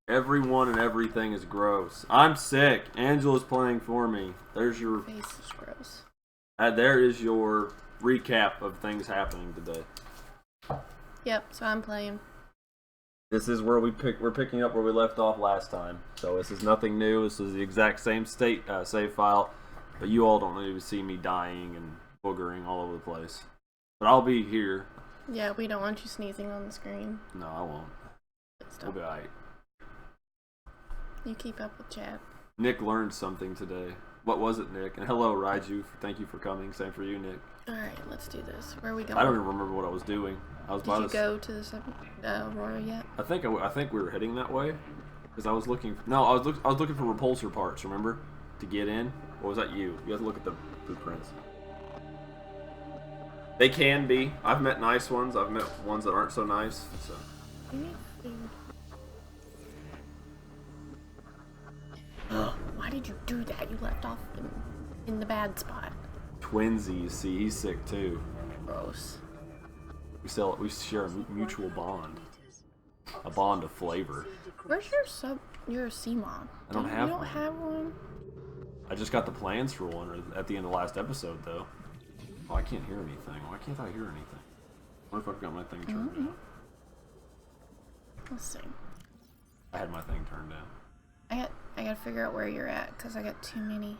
Everyone and everything is gross. I'm sick. Angela's playing for me. There's your face is gross. There is your recap of things happening today. Yep, so I'm playing. This is where we're picking up where we left off last time. So this is nothing new. This is the exact same save file, but you all don't need to see me dying and boogering all over the place. But I'll be here. Yeah, we don't want you sneezing on the screen. No, I won't. We'll be alright. You keep up with chat. Nick learned something today. What was it, Nick? And hello, Raiju. Thank you for coming. Same for you, Nick. Alright, let's do this. Where are we going? I don't even remember what I was doing. Did you go to the Aurora yet? I think we were heading that way because I was looking. I was looking for repulsor parts. Remember, to get in. Or was that you? You have to look at the blueprints. They can be. I've met nice ones. I've met ones that aren't so nice. So. You need food. Why did you do that? You left off in the bad spot. Twinsies. See, he's sick too. Gross. We share a mutual bond. A bond of flavor. Where's your CMON? I don't have one. You don't have one? I just got the plans for one at the end of the last episode, though. Oh, I can't hear anything. Why can't I hear anything? I wonder if I've got my thing turned down. Let's see. I had my thing turned down. I gotta figure out where you're at, because I got too many.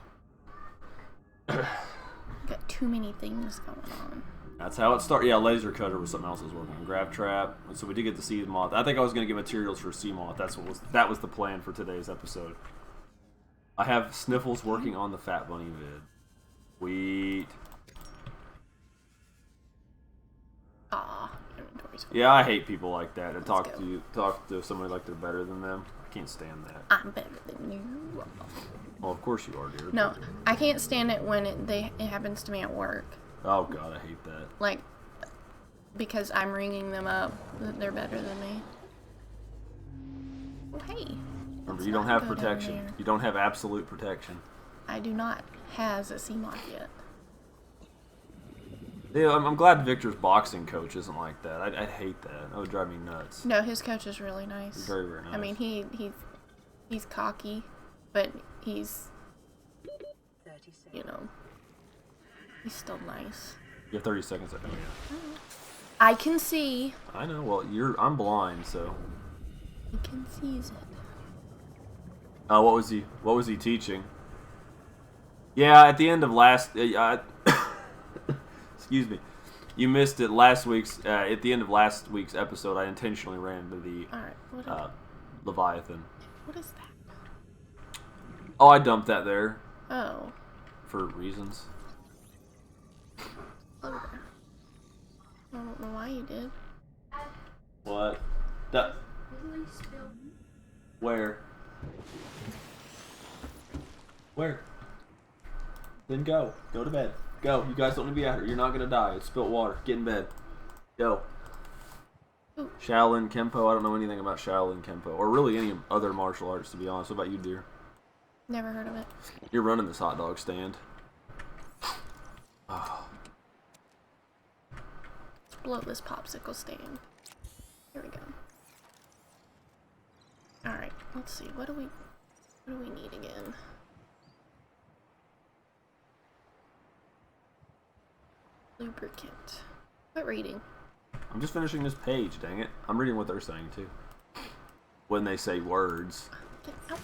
Got too many things going on. That's how it started. Yeah, laser cutter was something else I was working on. Grab trap. So we did get the sea moth. I think I was going to get materials for sea moth. That was the plan for today's episode. I have Sniffles working on the Fat Bunny vid. Sweet. Aw, inventory's full. Yeah, I hate people like that. And talk to somebody like they're better than them. I can't stand that. I'm better than you. Well, of course you are, dear. No, I can't stand it when it happens to me at work. Oh god, I hate that. Like, because I'm ringing them up that they're better than me. Oh, hey. Remember, you don't have protection. You don't have absolute protection. I do not has a CMOD yet. Yeah, I'm glad Victor's boxing coach isn't like that. I hate that. That would drive me nuts. No, his coach is really nice. He's very, very nice. I mean, he's cocky, but he's, you know, he's still nice. You have 30 seconds. Oh, yeah. I can see. I know. Well, I'm blind, so. He can seize it. What was he teaching? Yeah, at the end of last. Excuse me. You missed it last week's. At the end of last week's episode, I intentionally ran into the Leviathan. What is that? Oh, I dumped that there. Oh. For reasons. I don't know why you did. What? Where? Where? Then go. Go to bed. Go. You guys don't need to be out here. You're not gonna die. It's spilt water. Get in bed. Go. Ooh. Shaolin Kempo. I don't know anything about Shaolin Kempo. Or really any other martial arts, to be honest. What about you, dear? Never heard of it. You're running this hot dog stand. Oh. Let's blow this popsicle stand. Here we go. Alright, let's see. What do we need again? Lubricant. Quit reading. I'm just finishing this page, dang it. I'm reading what they're saying, too. When they say words. Get out.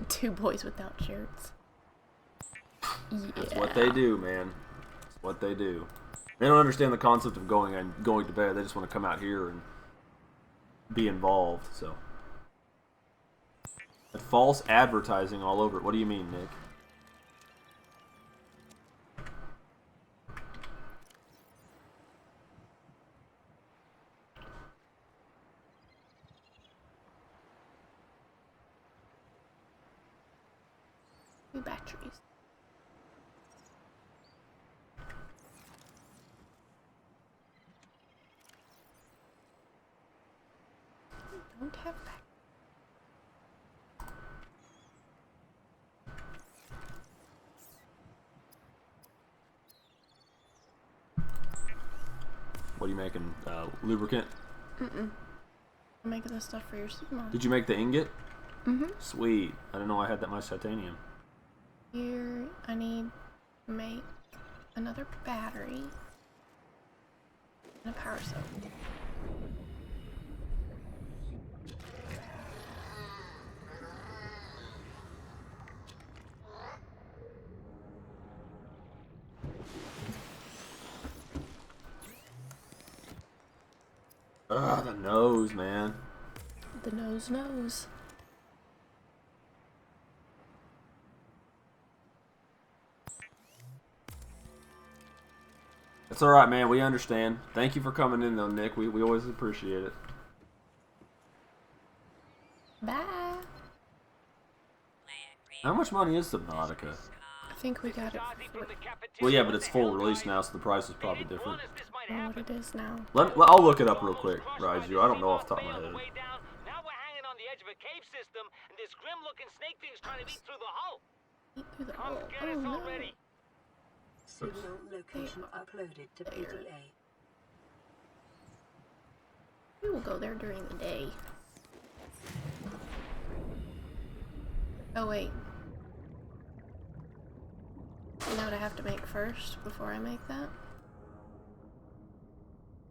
Two boys without shirts. Yeah. That's what they do, man. That's what they do. They don't understand the concept of going to bed. They just want to come out here and be involved. So, and false advertising all over it. What do you mean, Nick? Batteries. don't have back. What are you making? Lubricant? I'm making this stuff for your Subnautica. Did you make the ingot? Mm-hmm. Sweet. I didn't know I had that much titanium. Here, I need to make another battery and a power cell. Ugh, the nose, man. The nose. It's alright, man. We understand. Thank you for coming in, though, Nick. We always appreciate it. Bye. How much money is Subnautica? I think we got it for Well, yeah, but it's full release now, so the price is probably different. I don't know what it is now. I'll look it up real quick, Raiju. I don't know off the top of my head. Now we're hanging on the edge of a cave system, and this grim-looking snake thing's trying to eat through the hull. Eat through the Come hole. get Oh us no. already. Signal location uploaded to PDA. We will go there during the day. Oh wait. You know what I have to make first before I make that?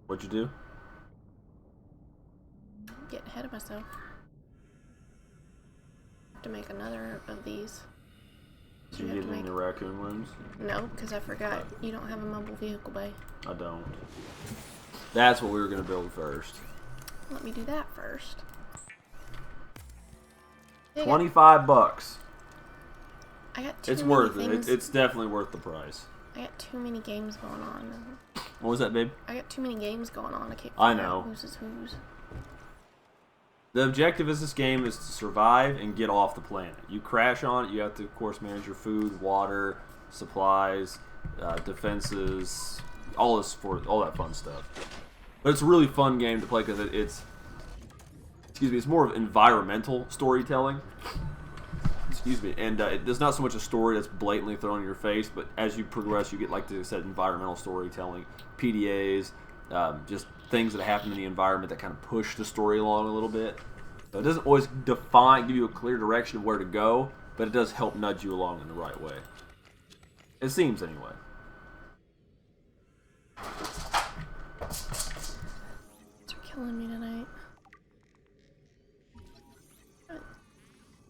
What'd you do? Getting ahead of myself. I have to make another of these. Did you get it in the raccoon rooms? No, because I forgot you don't have a mobile vehicle bay. I don't. That's what we were going to build first. Let me do that first. Yeah, 25 bucks. I got too It's many worth things. it. It's definitely worth the price. I got too many games going on. What was that, babe? I got too many games going on. I can't I figure know. out whose is whose. The objective of this game is to survive and get off the planet. You crash on it, you have to, of course, manage your food, water, supplies, defenses, all that fun stuff. But it's a really fun game to play because it's more of environmental storytelling. And there's not so much a story that's blatantly thrown in your face, but as you progress, you get, like I said, environmental storytelling, PDAs, just things that happen in the environment that kind of push the story along a little bit. So it doesn't always give you a clear direction of where to go, but it does help nudge you along in the right way. It seems, anyway. You're killing me tonight.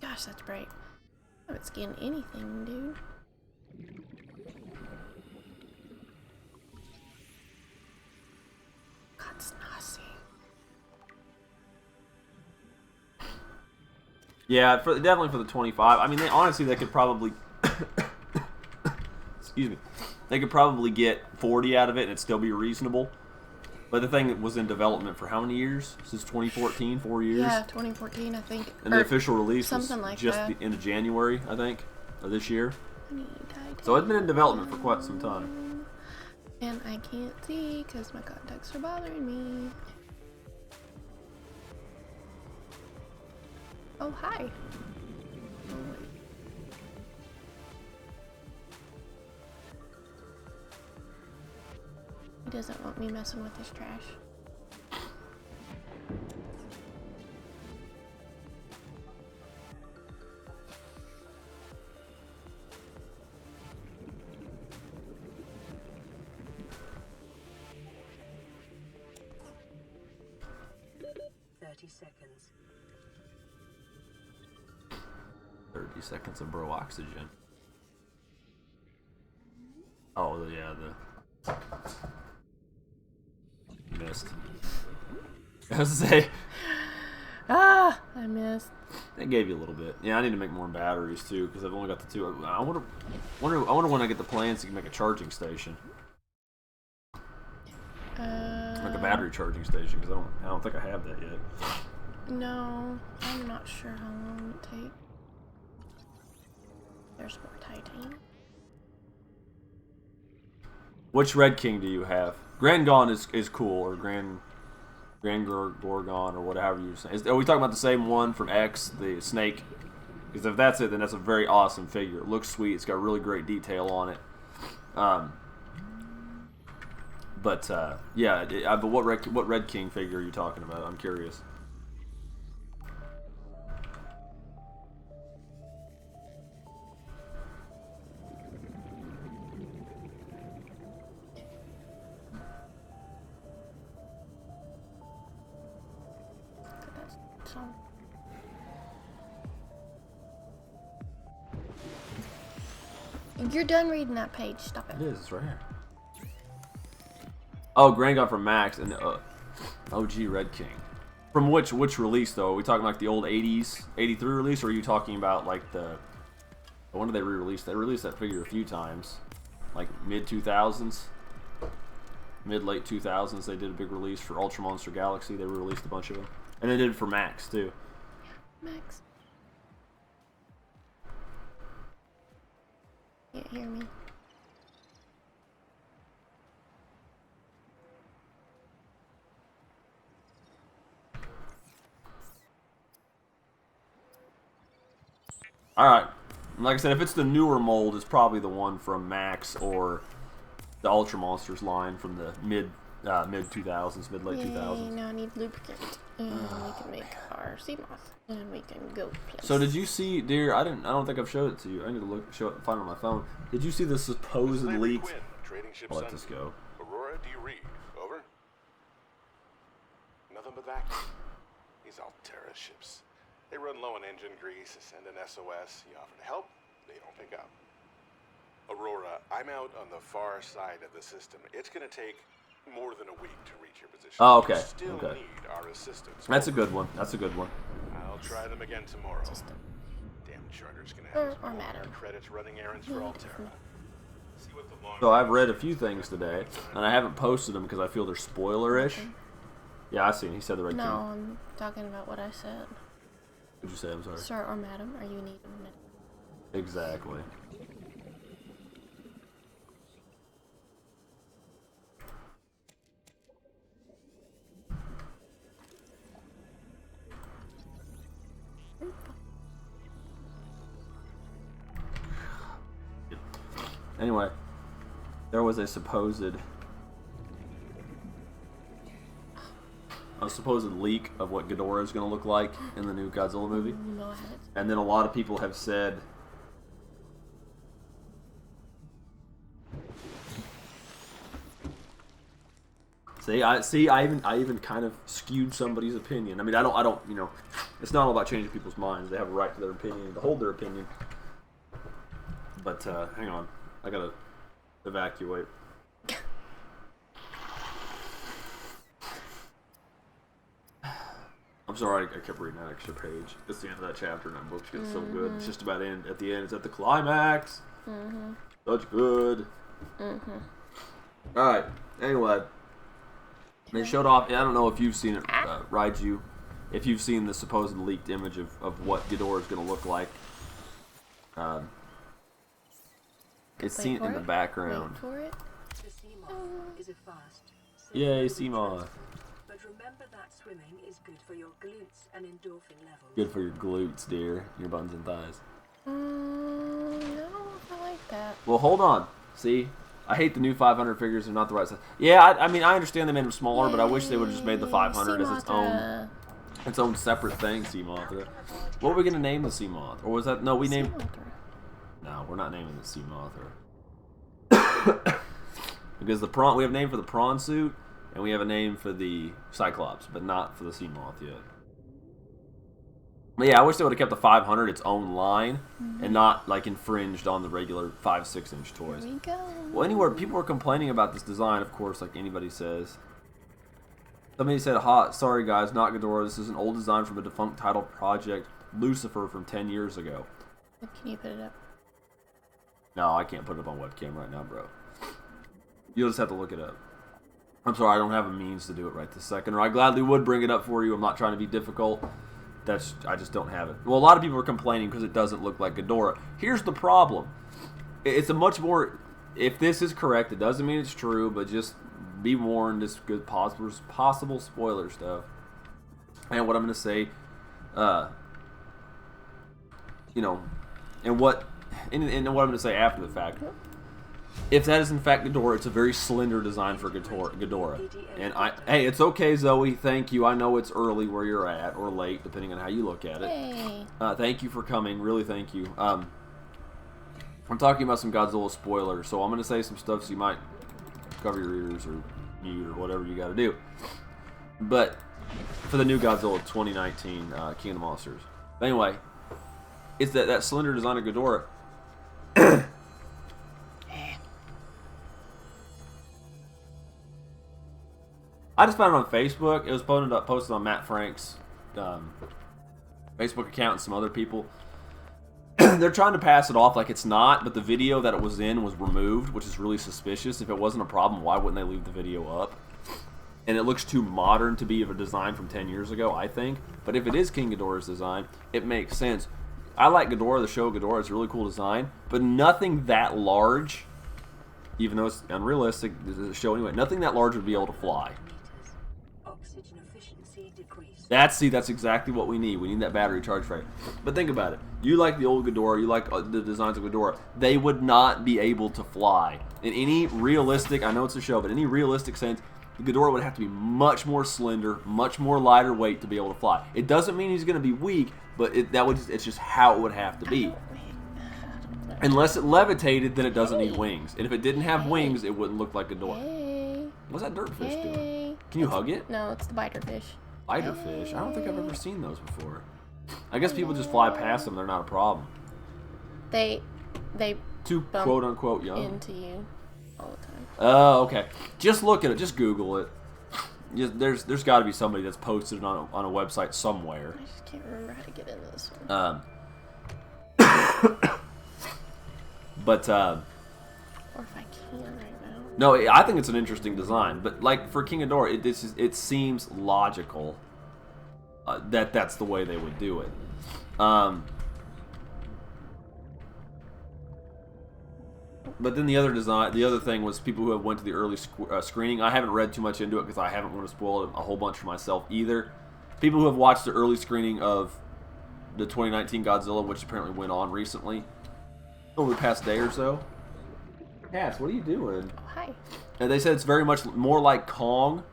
Gosh, that's bright. I haven't scanned anything, dude. God, it's nasty. Yeah, definitely for the 25. I mean, honestly, they could probably... excuse me. They could probably get 40 out of it and it'd still be reasonable. But the thing was in development for how many years? Since 2014, 4 years? Yeah, 2014, I think. And the official release was like just that. the end of January, I think, of this year. I need titanium. So it's been in development for quite some time. And I can't see because my contacts are bothering me. Oh, hi. Oh, wait. He doesn't want me messing with his trash. Seconds. 30 seconds of bro oxygen. Oh, yeah, missed. I was gonna say, Ah, I missed. they gave you a little bit. Yeah, I need to make more batteries too because I've only got the 2. I wonder when I get the plans to make a charging station, like a battery charging station, because I don't think I have that yet. No, I'm not sure how long it takes. There's more titanium. Which Red King do you have? Grand Gone is cool, or Grand Grand Gorgon or whatever you're saying. Are we talking about the same one from X, the snake? Because if that's it, then that's a very awesome figure. It looks sweet. It's got really great detail on it. Yeah. But what Red King figure are you talking about? I'm curious. You're done reading that page. Stop it. It is. It's right here. Oh, Grand got from Max and OG Red King. From which release though? Are we talking like the old 80s, 83 release, or are you talking about like the? When did they re-release? They released that figure a few times, like mid 2000s, late 2000s. They did a big release for Ultra Monster Galaxy. They re-released a bunch of them, and they did it for Max too. Max. Can't hear me. Alright. Like I said, if it's the newer mold, it's probably the one from Max or the Ultra Monsters line from the mid 2000s, late 2000s. Now I need lubricant. And we can make our sea moth. And we can go place. So did you see, dear? I don't think I've showed it to you. I need to find it on my phone. Did you see the supposed leaked? I'll let this go. Aurora, do you read? Over. Nothing but that. These Altera ships. They run low on engine grease, send an SOS. You offer to help, they don't pick up. Aurora, I'm out on the far side of the system. It's going to take more than a week to reach your position. Oh, okay. You still Okay. need our assistance. That's a good one. That's a good one. I'll try them again tomorrow. Damn charter's going to Or have some matter. credits running errands for Altera. See what the long So I've read a few things today, and I haven't posted them because I feel they're spoilerish. Yeah, I seen. He said the Red No, King. I'm talking about what I said. What'd you say? I'm sorry. Sir or madam, are you needing medical? Exactly. Anyway, there was a supposed leak of what Ghidorah is going to look like in the new Godzilla movie. No, I haven't. And then a lot of people have said I even kind of skewed somebody's opinion. I mean, I don't, you know, it's not all about changing people's minds. They have a right to their opinion, to hold their opinion. But hang on, I gotta evacuate. I'm sorry, I kept reading that extra page. It's the end of that chapter, and that book's getting so good. It's just about at the end. It's at the climax. Such good. All right. Anyway, they showed off. I don't know if you've seen it, Raiju. If you've seen the supposed leaked image of what Ghidorah is going to look like. It's seen in the background. Wait for it. The sea moth is a fast. Yay, sea moth. But remember that swimming is good for your glutes and endorphin levels. Good for your glutes, dear. Your buns and thighs. No, I like that. Well, hold on. See? I hate the new 500 figures. They're not the right size. Yeah, I mean, I understand they made them smaller, but I wish they would have just made the 500 as its own separate thing, Sea Mothra. What were we going to name the Sea Moth? Or was that... No, we named... No, we're not naming the Sea Mothra. Because the prawn... We have a name for the prawn suit, and we have a name for the Cyclops, but not for the Sea Moth yet. But yeah, I wish they would have kept the 500 its own line, and not, like, infringed on the regular 5-6 inch toys. Here we go. Well, anywhere, people were complaining about this design, of course, like anybody says. Somebody said, sorry guys, not Ghidorah. This is an old design from a defunct title project, Lucifer, from 10 years ago. Can you put it up? No, I can't put it up on webcam right now, bro. You'll just have to look it up. I'm sorry, I don't have a means to do it right this second, or I gladly would bring it up for you. I'm not trying to be difficult. I just don't have it. Well, a lot of people are complaining because it doesn't look like Ghidorah. Here's the problem. It's a much more... If this is correct, it doesn't mean it's true, but just be warned. This good possible spoiler stuff. And what I'm going to say, you know, and what I'm going to say after the fact. If that is in fact Ghidorah, it's a very slender design for Ghidorah. And hey, it's okay, Zoe. Thank you. I know it's early where you're at, or late, depending on how you look at it. Hey. Thank you for coming. Really, thank you. I'm talking about some Godzilla spoilers, so I'm going to say some stuff so you might cover your ears or mute or whatever you got to do. But for the new Godzilla 2019 King of the Monsters. But anyway, it's that slender design of Ghidorah. I just found it on Facebook. It was posted on Matt Frank's Facebook account and some other people. They're trying to pass it off like it's not, but the video that it was in was removed, which is really suspicious. If it wasn't a problem, why wouldn't they leave the video up? And it looks too modern to be of a design from 10 years ago, I think. But if it is King Ghidorah's design, it makes sense. I like Ghidorah, the show Ghidorah. It's a really cool design, but nothing that large, even though it's unrealistic, the show anyway, nothing that large would be able to fly. Oxygen efficiency decreased. That's exactly what we need. We need that battery charge rate. But think about it. You like the old Ghidorah, you like the designs of Ghidorah. They would not be able to fly. In any realistic, I know it's a show, but any realistic sense, the Ghidorah would have to be much more slender, much more lighter weight to be able to fly. It doesn't mean he's going to be weak, but it's just how it would have to be. Unless it levitated, then it doesn't need wings. And if it didn't have wings, it wouldn't look like Ghidorah. Hey. What's that dirt fish doing? Hey. Can you hug it? No, it's the biter fish. Biter fish? I don't think I've ever seen those before. I guess people just fly past them. They're not a problem. They Too bump quote-unquote young. into you all the time. Oh, okay. Just look at it. Just Google it. There's got to be somebody that's posted it on a website somewhere. I just can't remember how to get into this one. But or if I can right now. no, I think it's an interesting design. But like for King Ghidorah, it seems logical that that's the way they would do it. But then the other thing was people who have went to the early screening. I haven't read too much into it because I haven't want to spoil a whole bunch for myself either. People who have watched the early screening of the 2019 Godzilla, which apparently went on recently, over the past day or so. Cass, what are you doing? Oh, hi. And they said it's very much more like Kong,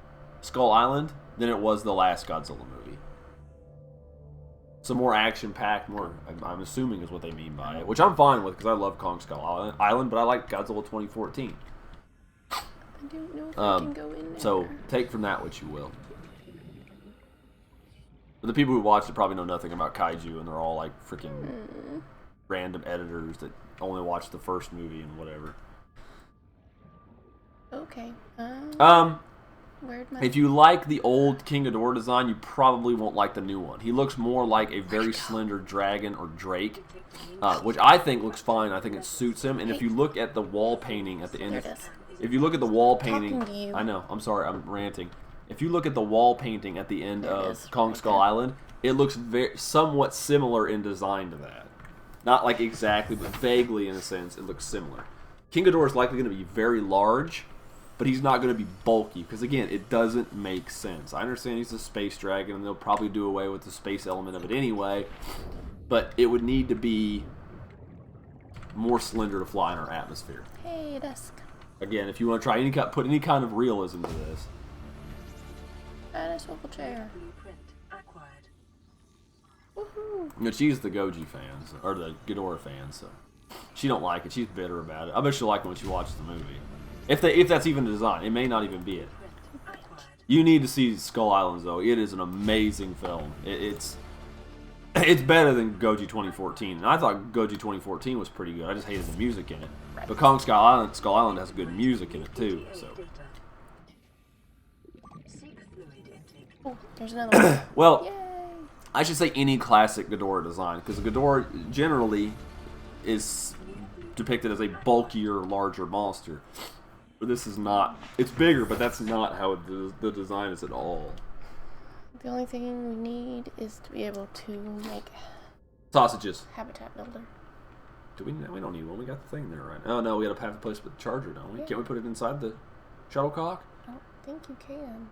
Skull Island, than it was the last Godzilla movie. So more action-packed, more, I'm assuming is what they mean by it. Which I'm fine with, because I love Kong Skull Island, but I like Godzilla 2014. I don't know if I can go in there. So, take from that what you will. But the people who watched it probably know nothing about kaiju, and they're all like freaking random editors that only watched the first movie and whatever. Okay. Where'd my... If you like the old King Ghidorah design, you probably won't like the new one. He looks more like a very slender dragon or drake, which I think looks fine. I think it suits him. And if you look at the wall painting at the end, if you look at the wall painting, I know. I'm sorry, I'm ranting. If you look at the wall painting at the end of Kong Skull Island, it looks somewhat similar in design to that. Not like exactly, but vaguely in a sense, it looks similar. King Ghidorah is likely going to be very large, but he's not going to be bulky, because again, it doesn't make sense. I understand he's a space dragon, and they'll probably do away with the space element of it anyway, but it would need to be more slender to fly in our atmosphere. Hey, desk. Again, if you want to try put any kind of realism to this. And a swivel chair. Blueprint acquired. Woohoo. You know, she's the Goji fan, or the Ghidorah fan, so she don't like it. She's bitter about it. I bet she'll like it when she watches the movie. If that's even the design, it may not even be it. You need to see Skull Island, though. It is an amazing film. It's better than Goji 2014. And I thought Goji 2014 was pretty good. I just hated the music in it. But Kong Skull Island has good music in it too. So. Oh, there's another one. Well, Yay. I should say any classic Ghidorah design, because Ghidorah generally is depicted as a bulkier, larger monster. But this is not. It's bigger, but that's not how the design is at all. The only thing we need is to be able to make Sausages. habitat builder. Do we? We don't need one. We got the thing there, right? Oh no, we gotta have a place to put the charger, don't we? Yeah. Can't we put it inside the shuttlecock? Oh. think you can.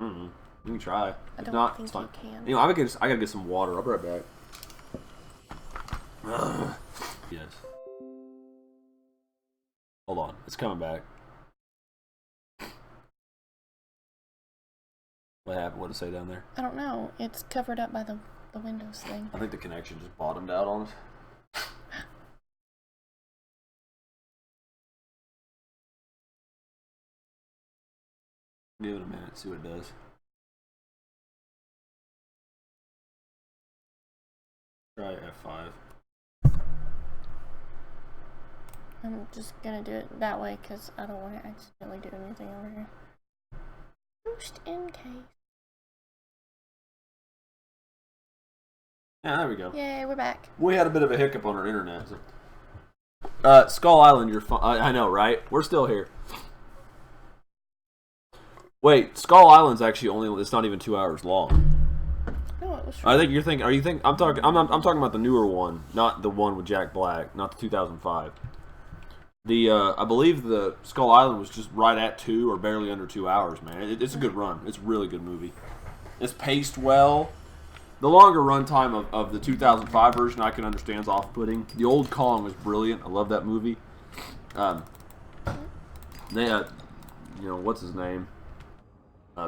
Mm-hmm. You can try. I If don't not, think it's fine. you can. You know, I gotta get some water. I'll be right back. Yes. Hold on. It's coming back. What happened? What did it say down there? I don't know. It's covered up by the Windows thing. I think the connection just bottomed out on us. Give it a minute, see what it does. Try F5. I'm just gonna do it that way because I don't want to accidentally do anything over here. Just in case. Yeah, there we go. Yay, we're back. We had a bit of a hiccup on our internet. So. Skull Island, you're fine. I know, right? We're still here. Wait, Skull Island's actually only—it's not even 2 hours long. No, it was. I think you're thinking. Are you think? I'm talking. I'm talking about the newer one, not the one with Jack Black, not the 2005. The I believe the Skull Island was just right at 2 or barely under 2 hours. Man, it's a good run. It's a really good movie. It's paced well. The longer runtime of the 2005 version I can understand is off-putting. The old Kong was brilliant. I love that movie. They you know, what's his name?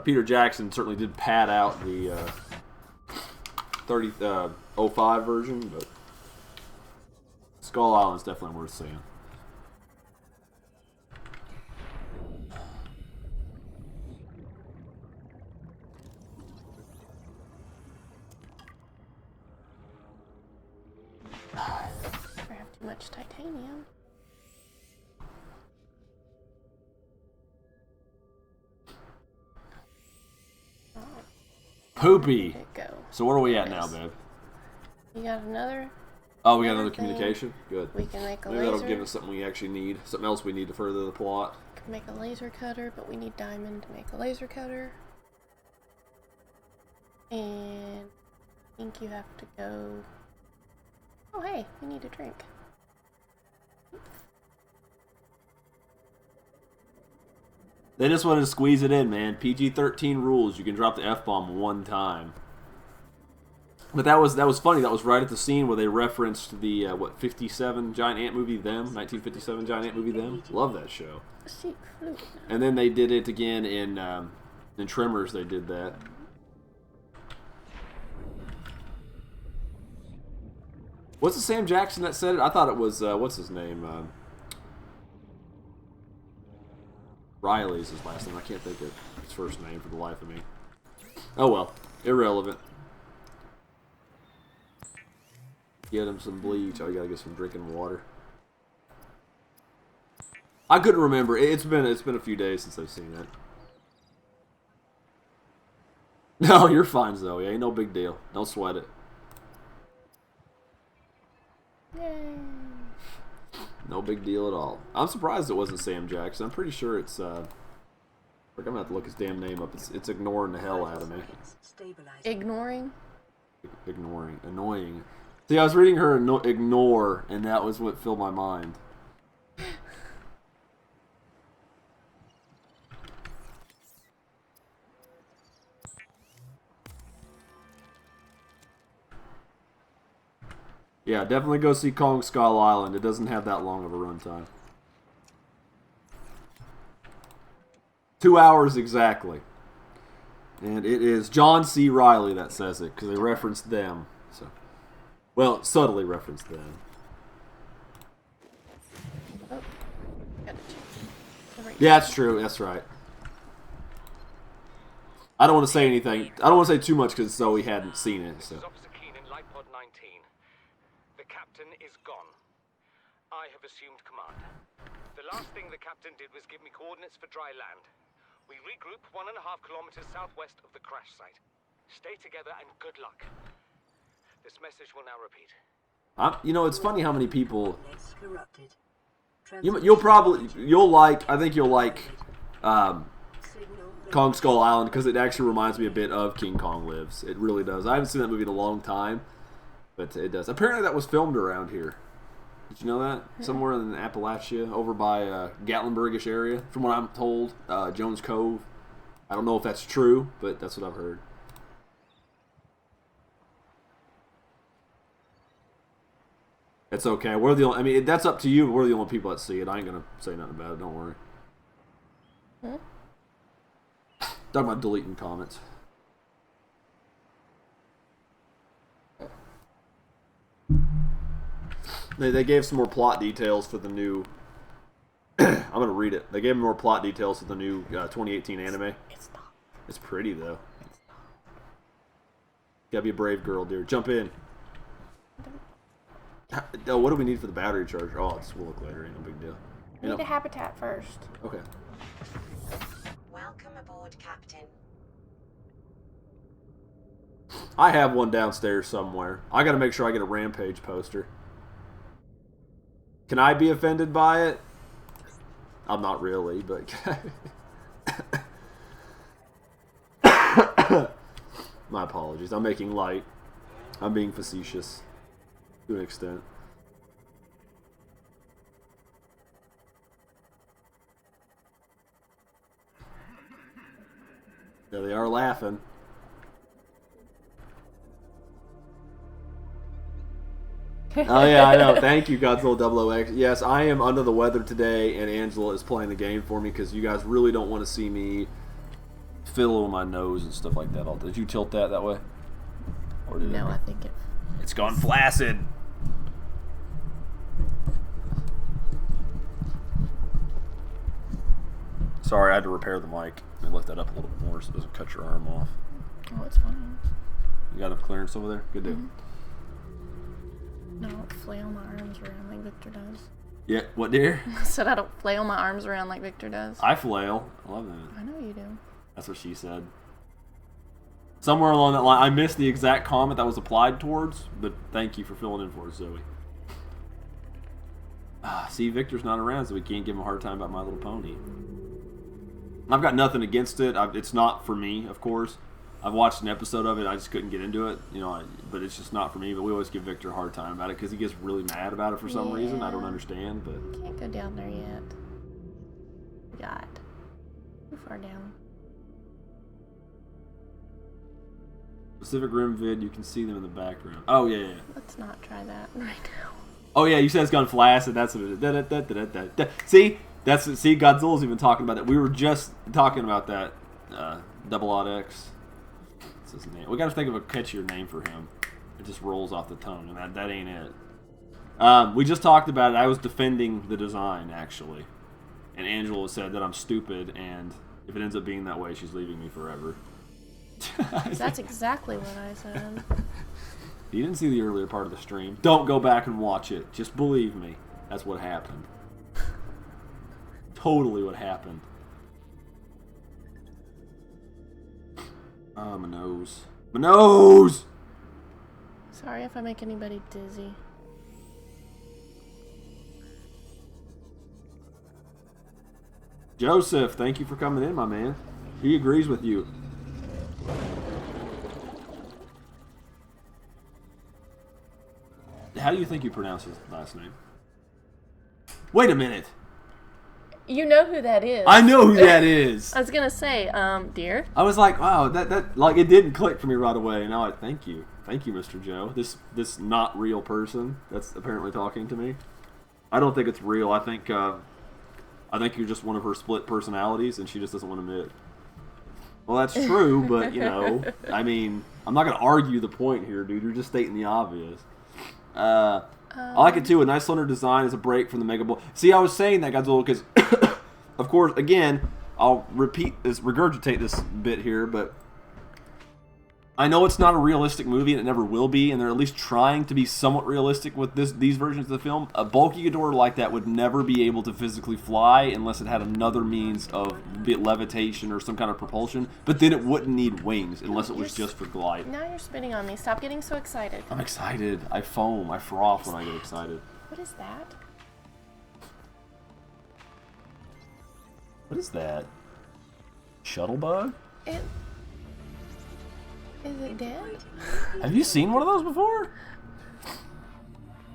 Peter Jackson certainly did pad out the 05 version, but Skull Island's definitely worth seeing. Never have too much titanium. Poopy. There it go. So where are we at now, babe? You got another? Oh, we got another thing. communication? Good. We can make a Maybe laser. that'll give us something we actually need. Something else we need to further the plot. We can make a laser cutter, but we need diamond to make a laser cutter. And I think you have to go... Oh, hey, we need a drink. They just wanted to squeeze it in, man. PG-13 rules. You can drop the F-bomb one time. But that was funny. That was right at the scene where they referenced the 57 giant ant movie Them, 1957 giant ant movie Them. Love that show. Sheep flute. And then they did it again in Tremors. They did that. Was it Sam Jackson that said it? I thought it was what's his name? Riley's his last name. I can't think of his first name for the life of me. Oh well, irrelevant. Get him some bleach. Oh, you gotta get some drinking water. I couldn't remember. It's been a few days since I've seen it. No, you're fine, Zoe. Ain't no big deal. Don't sweat it. Yay. No big deal at all. I'm surprised it wasn't Sam Jackson. I'm pretty sure it's I'm gonna have to look his damn name up. It's ignoring the hell out of me. Ignoring? Ignoring. Annoying. See, I was reading her ignore, and that was what filled my mind. Yeah, definitely go see Kong Skull Island. It doesn't have that long of a runtime. 2 hours exactly. And it is John C. Reilly that says it, because they referenced them. So, well, subtly referenced them. Oh, got it. Yeah, that's true. That's right. I don't want to say anything. I don't want to say too much because Zoe hadn't seen it. So. Is gone. I have assumed command. The last thing the captain did was give me coordinates for dry land. We regroup 1.5 kilometers southwest of the crash site. Stay together and good luck. This message will now repeat. You know, it's funny how many people. Corrupted. You'll like. I think you'll like Kong Skull Island because it actually reminds me a bit of King Kong Lives. It really does. I haven't seen that movie in a long time. But it does. Apparently that was filmed around here. Did you know that? Somewhere in Appalachia, over by Gatlinburgish area, from what I'm told. Jones Cove. I don't know if that's true, but that's what I've heard. It's okay. We're the only, I mean, that's up to you, but we're the only people that see it. I ain't going to say nothing about it. Don't worry. Huh? Talking about deleting comments. They gave some more plot details for the new... I'm going to read it. They gave more plot details for the new 2018 anime. It's not. It's pretty, though. Gotta be a brave girl, dear. Jump in. Oh, what do we need for the battery charger? Oh, we'll look later. Ain't no big deal. We need a habitat first. Okay. Welcome aboard, Captain. I have one downstairs somewhere. I gotta make sure I get a Rampage poster. Can I be offended by it? I'm not really, but... My apologies. I'm making light. I'm being facetious. To an extent. There they are laughing. Oh yeah, I know. Thank you, Godzilla 00X. Yes, I am under the weather today, and Angela is playing the game for me because you guys really don't want to see me fiddle with my nose and stuff like that. Did you tilt that way? Or did No, I think it's gone flaccid. Sorry, I had to repair the mic. Let me lift that up a little more so it doesn't cut your arm off. Oh, it's fine. You got enough clearance over there? Good deal. No, I don't flail my arms around like Victor does. Yeah, what, dear? I said I don't flail my arms around like Victor does. I flail. I love that. I know you do. That's what she said. Somewhere along that line, I missed the exact comment that was applied towards, but thank you for filling in for us, Zoe. See, Victor's not around, so we can't give him a hard time about My Little Pony. I've got nothing against it. It's not for me, of course. I've watched an episode of it. I just couldn't get into it, you know. But it's just not for me. But we always give Victor a hard time about it because he gets really mad about it for some reason. I don't understand. But Can't go down there yet. God, too far down. Pacific Rim vid, you can see them in the background. Oh yeah. Let's not try that right now. Oh yeah, you said it's gone flaccid. That's what it is. See, see, Godzilla's even talking about that. We were just talking about that. Double Odd X. His name. We got to think of a catchier name for him. It just rolls off the tongue, and that ain't it. We just talked about it. I was defending the design, actually. And Angela said that I'm stupid, and if it ends up being that way, she's leaving me forever. That's exactly what I said. You didn't see the earlier part of the stream. Don't go back and watch it. Just believe me. That's what happened. Totally what happened. Oh, my nose. My nose! Sorry if I make anybody dizzy. Joseph, thank you for coming in, my man. He agrees with you. How do you think you pronounce his last name? Wait a minute. You know who that is. I know who that is. I was gonna say, dear. I was like, wow, that like it didn't click for me right away. And now I thank you, Mr. Joe. This not real person that's apparently talking to me. I don't think it's real. I think you're just one of her split personalities, and she just doesn't want to admit it. Well, that's true, but you know, I mean, I'm not gonna argue the point here, dude. You're just stating the obvious. I like it too. A nice slender design is a break from the Mega Bull. See, I was saying that, Godzilla, because, of course, again, I'll regurgitate this bit here, but I know it's not a realistic movie, and it never will be, and they're at least trying to be somewhat realistic with these versions of the film. A bulky Ghidorah like that would never be able to physically fly unless it had another means of, be it levitation or some kind of propulsion, but then it wouldn't need wings unless it was just for glide. Now you're spitting on me. Stop getting so excited. I'm excited. I foam. I froth when I get excited. What is that? What is that? Shuttlebug? Is it dead? Have you seen one of those before?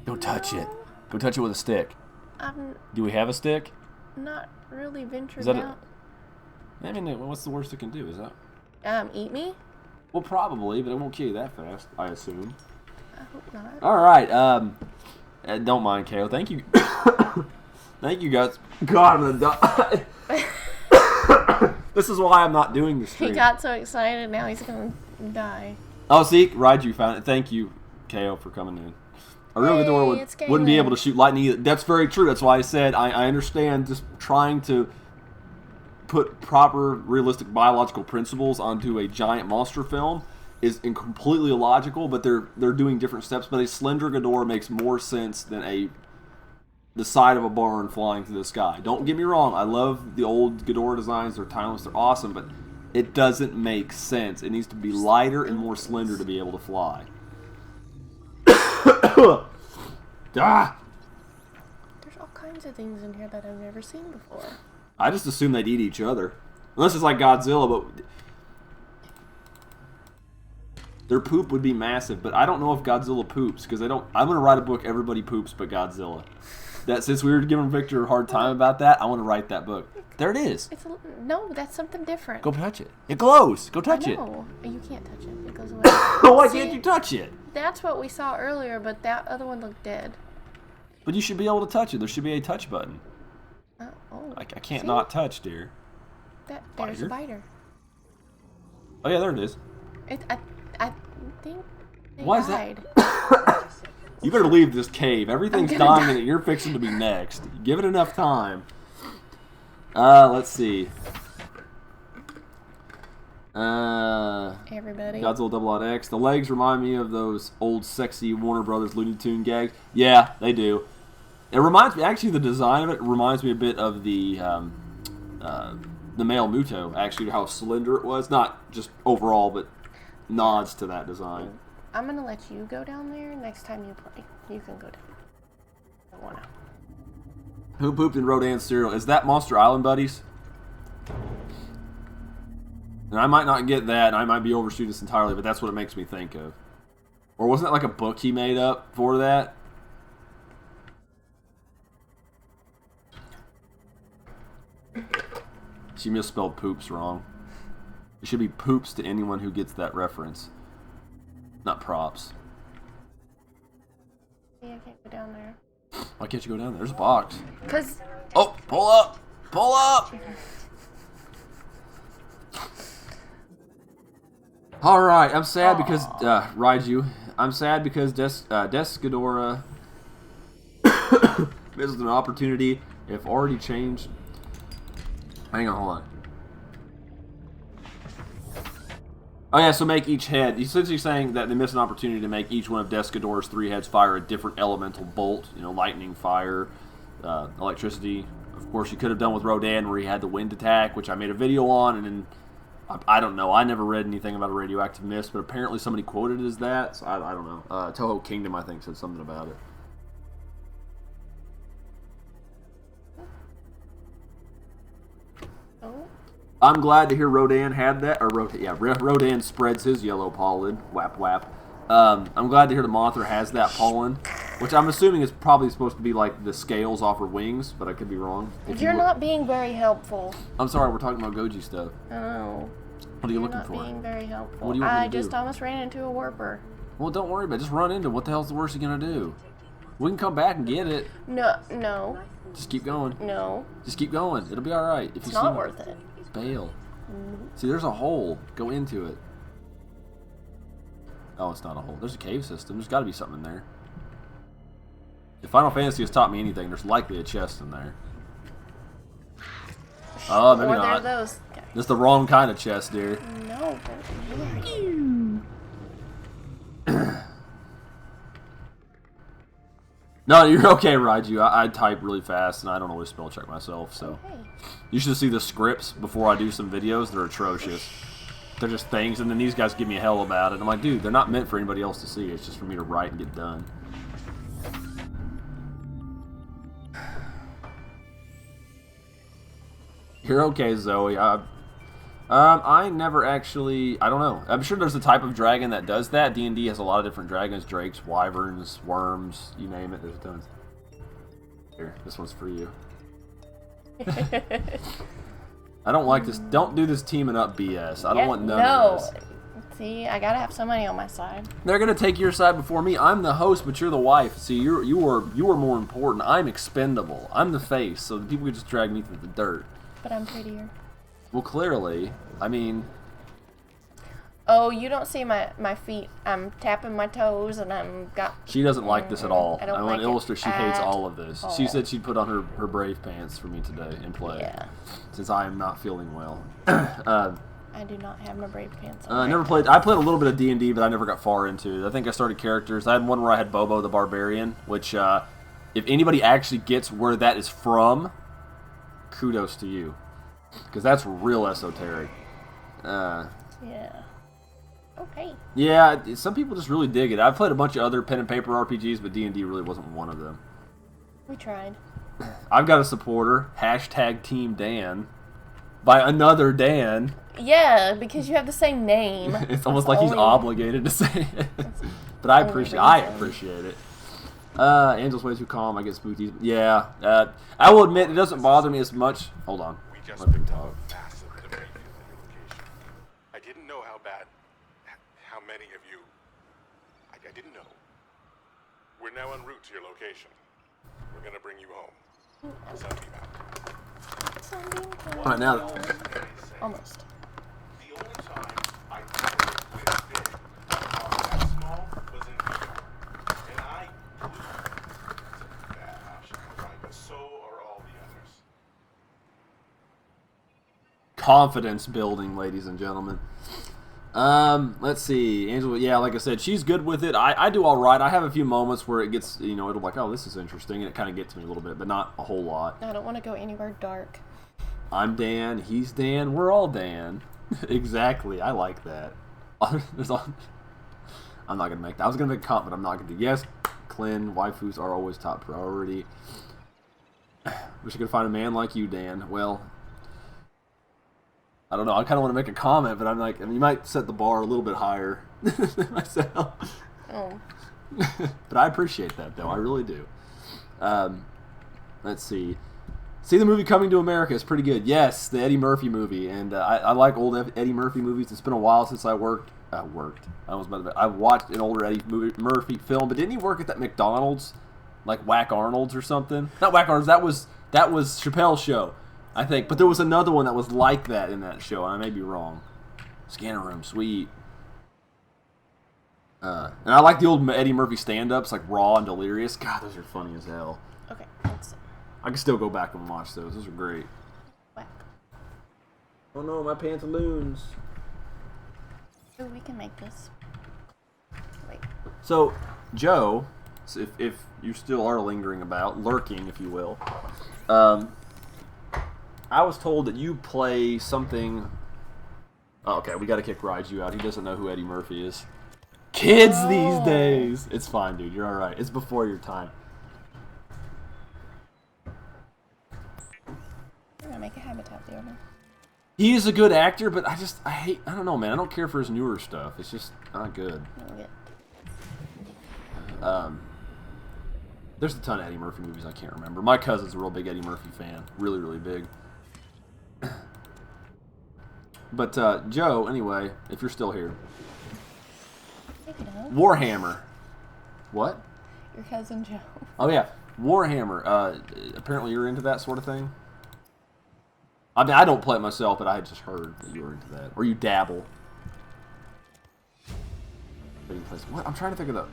Don't touch it. Go touch it with a stick. I'm Do we have a stick? not really ventured Is that out. I mean, what's the worst it can do? Is that? Eat me? Well, probably, but it won't kill you that fast, I assume. I hope not. All right. Don't mind, KO. Thank you. Thank you, guys. God, I'm gonna die. This is why I'm not doing the stream. He got so excited, now he's gonna die. Oh, see, Raiju found it. Thank you, KO, for coming in. A real Ghidorah wouldn't be able to shoot lightning either. That's very true. That's why I said I understand just trying to put proper, realistic biological principles onto a giant monster film is completely illogical, but they're doing different steps. But a slender Ghidorah makes more sense than the side of a barn flying through the sky. Don't get me wrong. I love the old Ghidorah designs. They're timeless. They're awesome, but it doesn't make sense. It needs to be lighter and more slender to be able to fly. Ah! There's all kinds of things in here that I've never seen before. I just assume they'd eat each other. Unless it's like Godzilla, but their poop would be massive. But I don't know if Godzilla poops, because I'm going to write a book, Everybody Poops But Godzilla. That since we were giving Victor a hard time about that, I want to write that book. There it is. No, that's something different. Go touch it. It glows. Go touch it. No, you can't touch it. It goes away. Why can't you touch it? That's what we saw earlier, but that other one looked dead. But you should be able to touch it. There should be a touch button. I can't See? not touch, dear. There's a biter. Oh yeah, there it is. I think they Why is died. that? You better leave this cave. Everything's dying and you're fixing to be next. Give it enough time. Let's see. Everybody. Godzilla Double Odd X. The legs remind me of those old sexy Warner Brothers Looney Tune gags. Yeah, they do. It reminds me, actually, the design of it reminds me a bit of the male Muto. Actually, how slender it was. Not just overall, but nods to that design. I'm gonna let you go down there next time you play. You can go down. I don't wanna. Who pooped in Rodan's cereal? Is that Monster Island Buddies? And I might not get that, and I might be overshooting this entirely, but that's what it makes me think of. Or wasn't that like a book he made up for that? She misspelled poops wrong. It should be poops to anyone who gets that reference. Not props. Yeah, I can't go down there. Why can't you go down there? There's a box. Cause. Oh, pull up! Pull up! Alright, I'm sad because, Raiju, I'm sad because Ghidorah missed an opportunity. If already changed. Hang on, hold on. Oh yeah, so make each head. He's essentially saying that they missed an opportunity to make each one of Ghidorah's 3 heads fire a different elemental bolt. You know, lightning, fire, electricity. Of course, you could have done with Rodan where he had the wind attack, which I made a video on, and then I don't know. I never read anything about a radioactive mist, but apparently somebody quoted it as that. So I don't know. Toho Kingdom, I think, said something about it. Oh. I'm glad to hear Rodan had that, or Rodan spreads his yellow pollen. Whap whap. I'm glad to hear the Mothra has that pollen, which I'm assuming is probably supposed to be like the scales off her wings, but I could be wrong. You're not being very helpful. I'm sorry, we're talking about Goji stuff. Oh. What are you looking You're for? not being very helpful. What do you want me I to do? just almost ran into a warper. Well, don't worry about it. Just run into it. What the hell's the worst you're gonna do? We can come back and get it. No. Just keep going. No. Just keep going. It'll be all right. If It's you not see worth it. bail. See, there's a hole. Go into it. Oh, it's not a hole. There's a cave system. There's got to be something in there. If Final Fantasy has taught me anything, there's likely a chest in there. Oh, maybe Or not. they're those guys. That's the wrong kind of chest, dear. No, but No, you're okay, Raiju. I type really fast, and I don't always spell check myself, so... hey. You should see the scripts before I do some videos. They're atrocious. They're just things, and then these guys give me hell about it. I'm like, dude, they're not meant for anybody else to see. It's just for me to write and get done. You're okay, Zoe. I never actually... I don't know. I'm sure there's a type of dragon that does that. D&D has a lot of different dragons. Drakes, wyverns, worms, you name it. There's tons. Here, this one's for you. I don't like this. Don't do this teaming up BS. I don't want none of this. See, I gotta have somebody on my side. They're gonna take your side before me. I'm the host, but you're the wife. See, you are more important. I'm expendable. I'm the face, so the people could just drag me through the dirt. But I'm prettier. Well, clearly, I mean. Oh, you don't see my feet. I'm tapping my toes, and She doesn't like this at all. I don't want like to illustrate she hates all of this. She all. said she'd put on her brave pants for me today and play. Yeah. Since I am not feeling well. I do not have my brave pants on. I played a little bit of D&D, but I never got far into it. I think I started characters. I had one where I had Bobo the Barbarian, which, if anybody actually gets where that is from, kudos to you. Because that's real esoteric. Yeah. Okay. Yeah, some people just really dig it. I've played a bunch of other pen and paper RPGs, but D&D really wasn't one of them. We tried. I've got a supporter, #TeamDan, by another Dan. Yeah, because you have the same name. It's almost like he's obligated to say it. But I appreciate it. Angel's way too calm. I get spooked. Yeah. I will admit, it doesn't bother me as much. Hold on. We just My big talk. massive debate at your location. I didn't know how many of you. I didn't know. We're now en route to your location. We're gonna bring you home. Sunbeam out. All right, now. Almost. The only time I ever went big that small was in VR. And I blew it. It's a bad option, right? But so are all the others. Confidence building, ladies and gentlemen. Let's see. Angela, yeah, like I said, she's good with it. I do all right. I have a few moments where it gets, it'll be like, oh, this is interesting, and it kind of gets me a little bit, but not a whole lot. I don't want to go anywhere dark. I'm Dan, he's Dan, we're all Dan. Exactly, I like that. I'm not going to make that. I was going to make a comment, but I'm not going to do. Yes, Clint, waifus are always top priority. Wish I could find a man like you, Dan. Well, I don't know. I kind of want to make a comment, but I'm like, you might set the bar a little bit higher than myself. Oh. But I appreciate that, though. I really do. Let's see. See the movie Coming to America. It's pretty good. Yes, the Eddie Murphy movie. And I like old Eddie Murphy movies. It's been a while since I watched an older Eddie Murphy film. But didn't he work at that McDonald's? Like Whack Arnold's or something? Not Whack Arnold's. That was Chappelle's show, I think. But there was another one that was like that in that show. And I may be wrong. Scanner Room. Sweet. And I like the old Eddie Murphy stand-ups, like Raw and Delirious. God, those are funny as hell. Okay, let's see. I can still go back and watch those. Those are great. Whack. Oh no, my pantaloons. Oh, we can make this. Wait. So, Joe, if you still are lingering about, lurking, if you will, I was told that you play something. Oh, okay, we got to kick Raiju out. He doesn't know who Eddie Murphy is. Kids these days. It's fine, dude. You're all right. It's before your time. We're gonna make a habitat the other. He is a good actor, but I don't know, man. I don't care for his newer stuff. It's just not good. There's a ton of Eddie Murphy movies I can't remember. My cousin's a real big Eddie Murphy fan. Really, really big. But, Joe, anyway, if you're still here. Warhammer. What? Your cousin Joe. Oh, yeah. Warhammer. Apparently you're into that sort of thing? I mean, I don't play it myself, but I had just heard that you were into that. Or you dabble. What? I'm trying to think of the...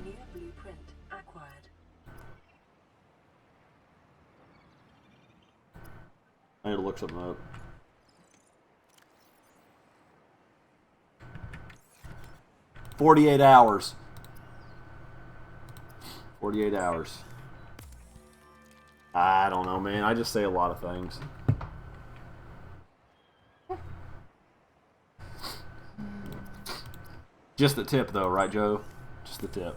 New blueprint acquired. I need to look something up. "48 hours. 48 hours. I don't know, man. I just say a lot of things. Just the tip, though, right, Joe? Just the tip.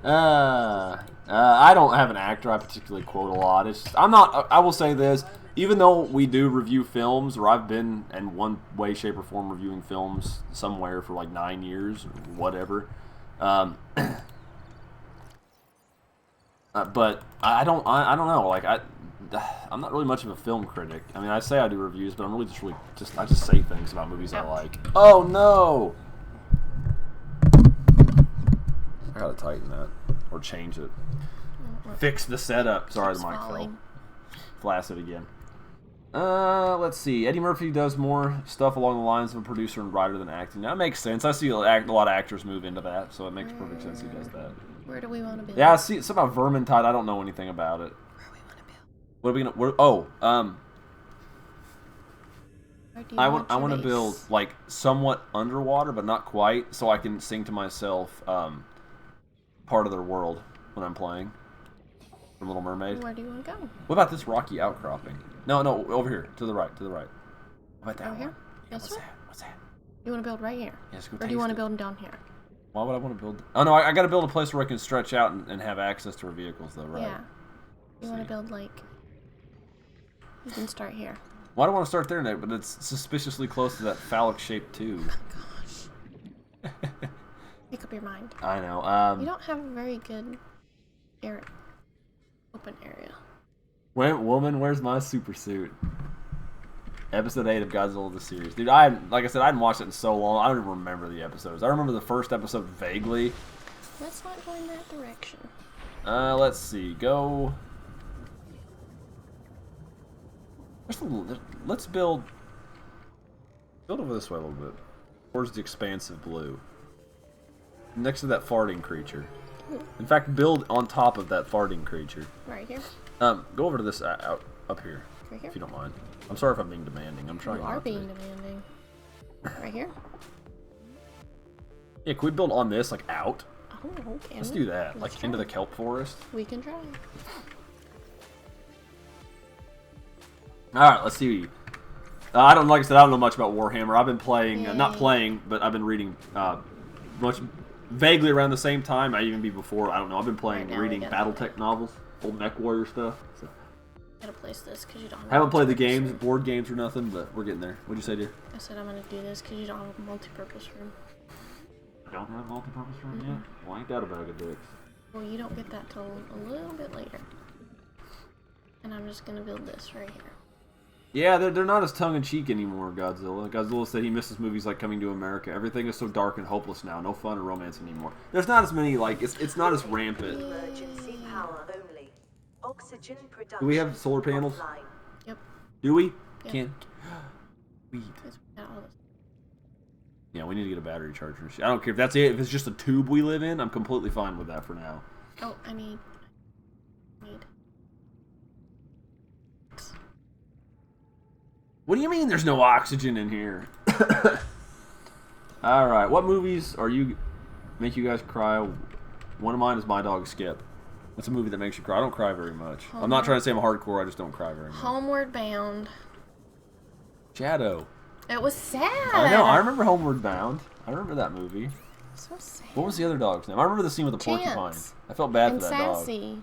I don't have an actor I particularly quote a lot. It's just, I will say this. Even though we do review films, or I've been in one way, shape, or form reviewing films somewhere for like 9 years, or whatever. But I don't know. Like I'm not really much of a film critic. I mean, I say I do reviews, but I'm really I just say things about movies I like. Oh no! I gotta tighten that or change it. Fix the setup. Sorry, the mic fell. Flaccid again. Let's see. Eddie Murphy does more stuff along the lines of a producer and writer than acting. That makes sense. I see a lot of actors move into that, so it makes perfect sense he does that. Where do we want to build? Yeah, I see. It's about Vermintide. I don't know anything about it. Where do we want to build? What are we gonna? I want to base? build like somewhat underwater, but not quite, so I can sing to myself part of their world when I'm playing. From Little Mermaid. Where do you want to go? What about this rocky outcropping? No, over here, to the right. How about that Over one? here? Yeah, This what's one? that? What's that? You want to build right here? Yes, go Or do you want to build down here? Why would I want to build? Oh no, I got to build a place where I can stretch out and have access to our vehicles, though, right? Yeah. You want to build like... You can start here. Well, I don't want to start there, Nick, but it's suspiciously close to that phallic-shaped tube. Gosh. Make up your mind. I know. You don't have a very good open area. Woman, where's my super suit? Episode 8 of Godzilla the series. Dude, like I said, I hadn't watched it in so long, I don't even remember the episodes. I remember the first episode vaguely. Let's not go in that direction. Let's see. Go... Let's build over this way a little bit. Towards the expansive blue. Next to that farting creature. In fact, build on top of that farting creature. Right here? Go over to this out up here. Right here? If you don't mind. I'm sorry if I'm being demanding. I'm trying You are not to being be. demanding. Right here? Yeah, can we build on this, like, out? Oh, okay. Let's do that. Let's Like, into try. the kelp forest. We can try. Alright, let's see. Like I said, I don't know much about Warhammer. I've been playing, not playing, but I've been reading much vaguely around the same time. Might even be before. I don't know. I've been playing, reading BattleTech novels, old Mech Warrior stuff. So. Gotta place this because you don't have I haven't played the multi-purpose games, room. board games or nothing, but we're getting there. What'd you say, dear? I said I'm gonna do this because you don't have a multi-purpose room. I don't have multi-purpose room yet? Well, ain't that a bag of dicks? Well, you don't get that till a little bit later. And I'm just gonna build this right here. Yeah, they're not as tongue-in-cheek anymore, Godzilla. Godzilla said he misses movies like Coming to America. Everything is so dark and hopeless now. No fun or romance anymore. There's not as many, like, it's not as rampant. Emergency power only. Oxygen production. Do we have solar panels? offline. Yep. Do we? Yeah. Can't. Weed. Because we got all this. Yeah, we need to get a battery charger. I don't care if that's it. If it's just a tube we live in, I'm completely fine with that for now. Oh, I need. What do you mean there's no oxygen in here? Alright, what movies make you guys cry? One of mine is My Dog Skip. That's a movie that makes you cry. I don't cry very much. I'm not trying to say I'm hardcore, I just don't cry very much. Homeward Bound. Shadow. It was sad. I know, I remember Homeward Bound. I remember that movie. So sad. What was the other dog's name? I remember the scene with the porcupine. Chance. I felt bad And for that Sassy.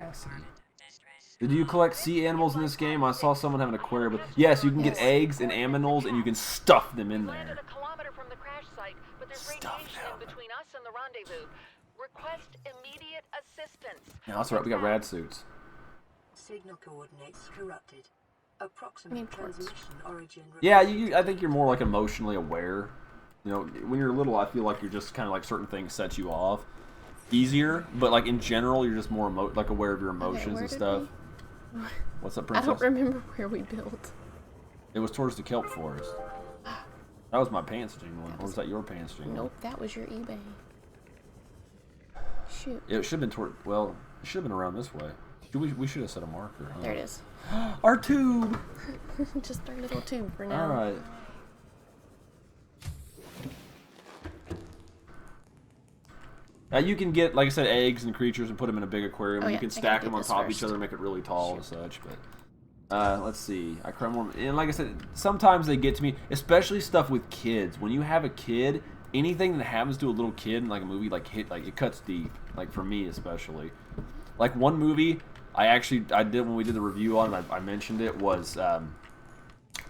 dog. Did you collect sea animals in this game? I saw someone have an aquarium with... Yes, you can get eggs and aminals, and you can stuff them in We landed there. a kilometer from the crash site, but there's Stuff radiation them. in between us and the rendezvous. Request immediate assistance. Yeah, that's right. We got rad suits. Signal coordinates corrupted. Approximate ports. transmission origin. Yeah, I think you're more like emotionally aware. You know, when you're little, I feel like you're just kind of like certain things set you off easier, but like in general, you're just more like aware of your emotions where and did stuff. What's up, I princess? don't remember where we built. It was towards the kelp forest. That was my pants jingling, or was that your pants jingling? Nope, that was your eBay. Shoot. It should have been toward. Well, it should have been around this way. We should have set a marker. Huh? There it is. Our tube. Just our little tube for now. All right. You can get, like I said, eggs and creatures and put them in a big aquarium. Oh, And yeah, you can I gotta stack do them on this top of first. each other and make it really tall and such. But let's see. I cry more. And like I said, sometimes they get to me, especially stuff with kids. When you have a kid, anything that happens to a little kid in like a movie, like it cuts deep. Like for me especially. Like one movie I did when we did the review on it, I mentioned it, was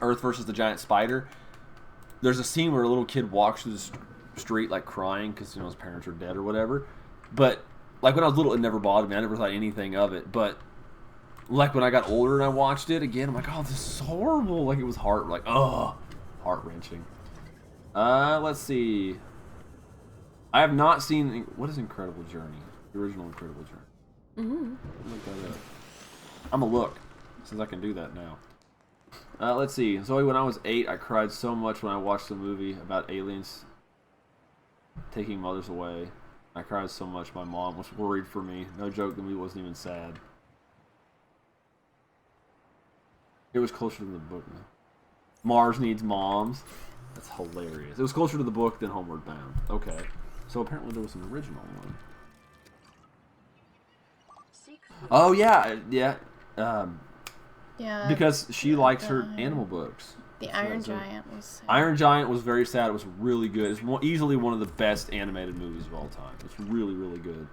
Earth versus the Giant Spider. There's a scene where a little kid walks through the street like crying because his parents are dead or whatever. But like when I was little, it never bothered me. I never thought anything of it. But like when I got older and I watched it again, I'm like, oh, this is horrible. Like it was heart wrenching. Let's see. I have not seen what is Incredible Journey, the original Incredible Journey. Look that up. I'm gonna look since I can do that now. Let's see. Zoe, when I was 8, I cried so much when I watched the movie about aliens taking mothers away. I cried so much my mom was worried for me. No joke, the movie wasn't even sad. It was closer to the book. Mars Needs Moms. That's hilarious. It was closer to the book than Homeward Bound. Okay. So apparently there was an original one. Oh, yeah. Yeah. Yeah. Because she likes her animal books. The Iron Giant was sad. Iron Giant was very sad. It was really good. It's easily one of the best animated movies of all time. It's really, really good.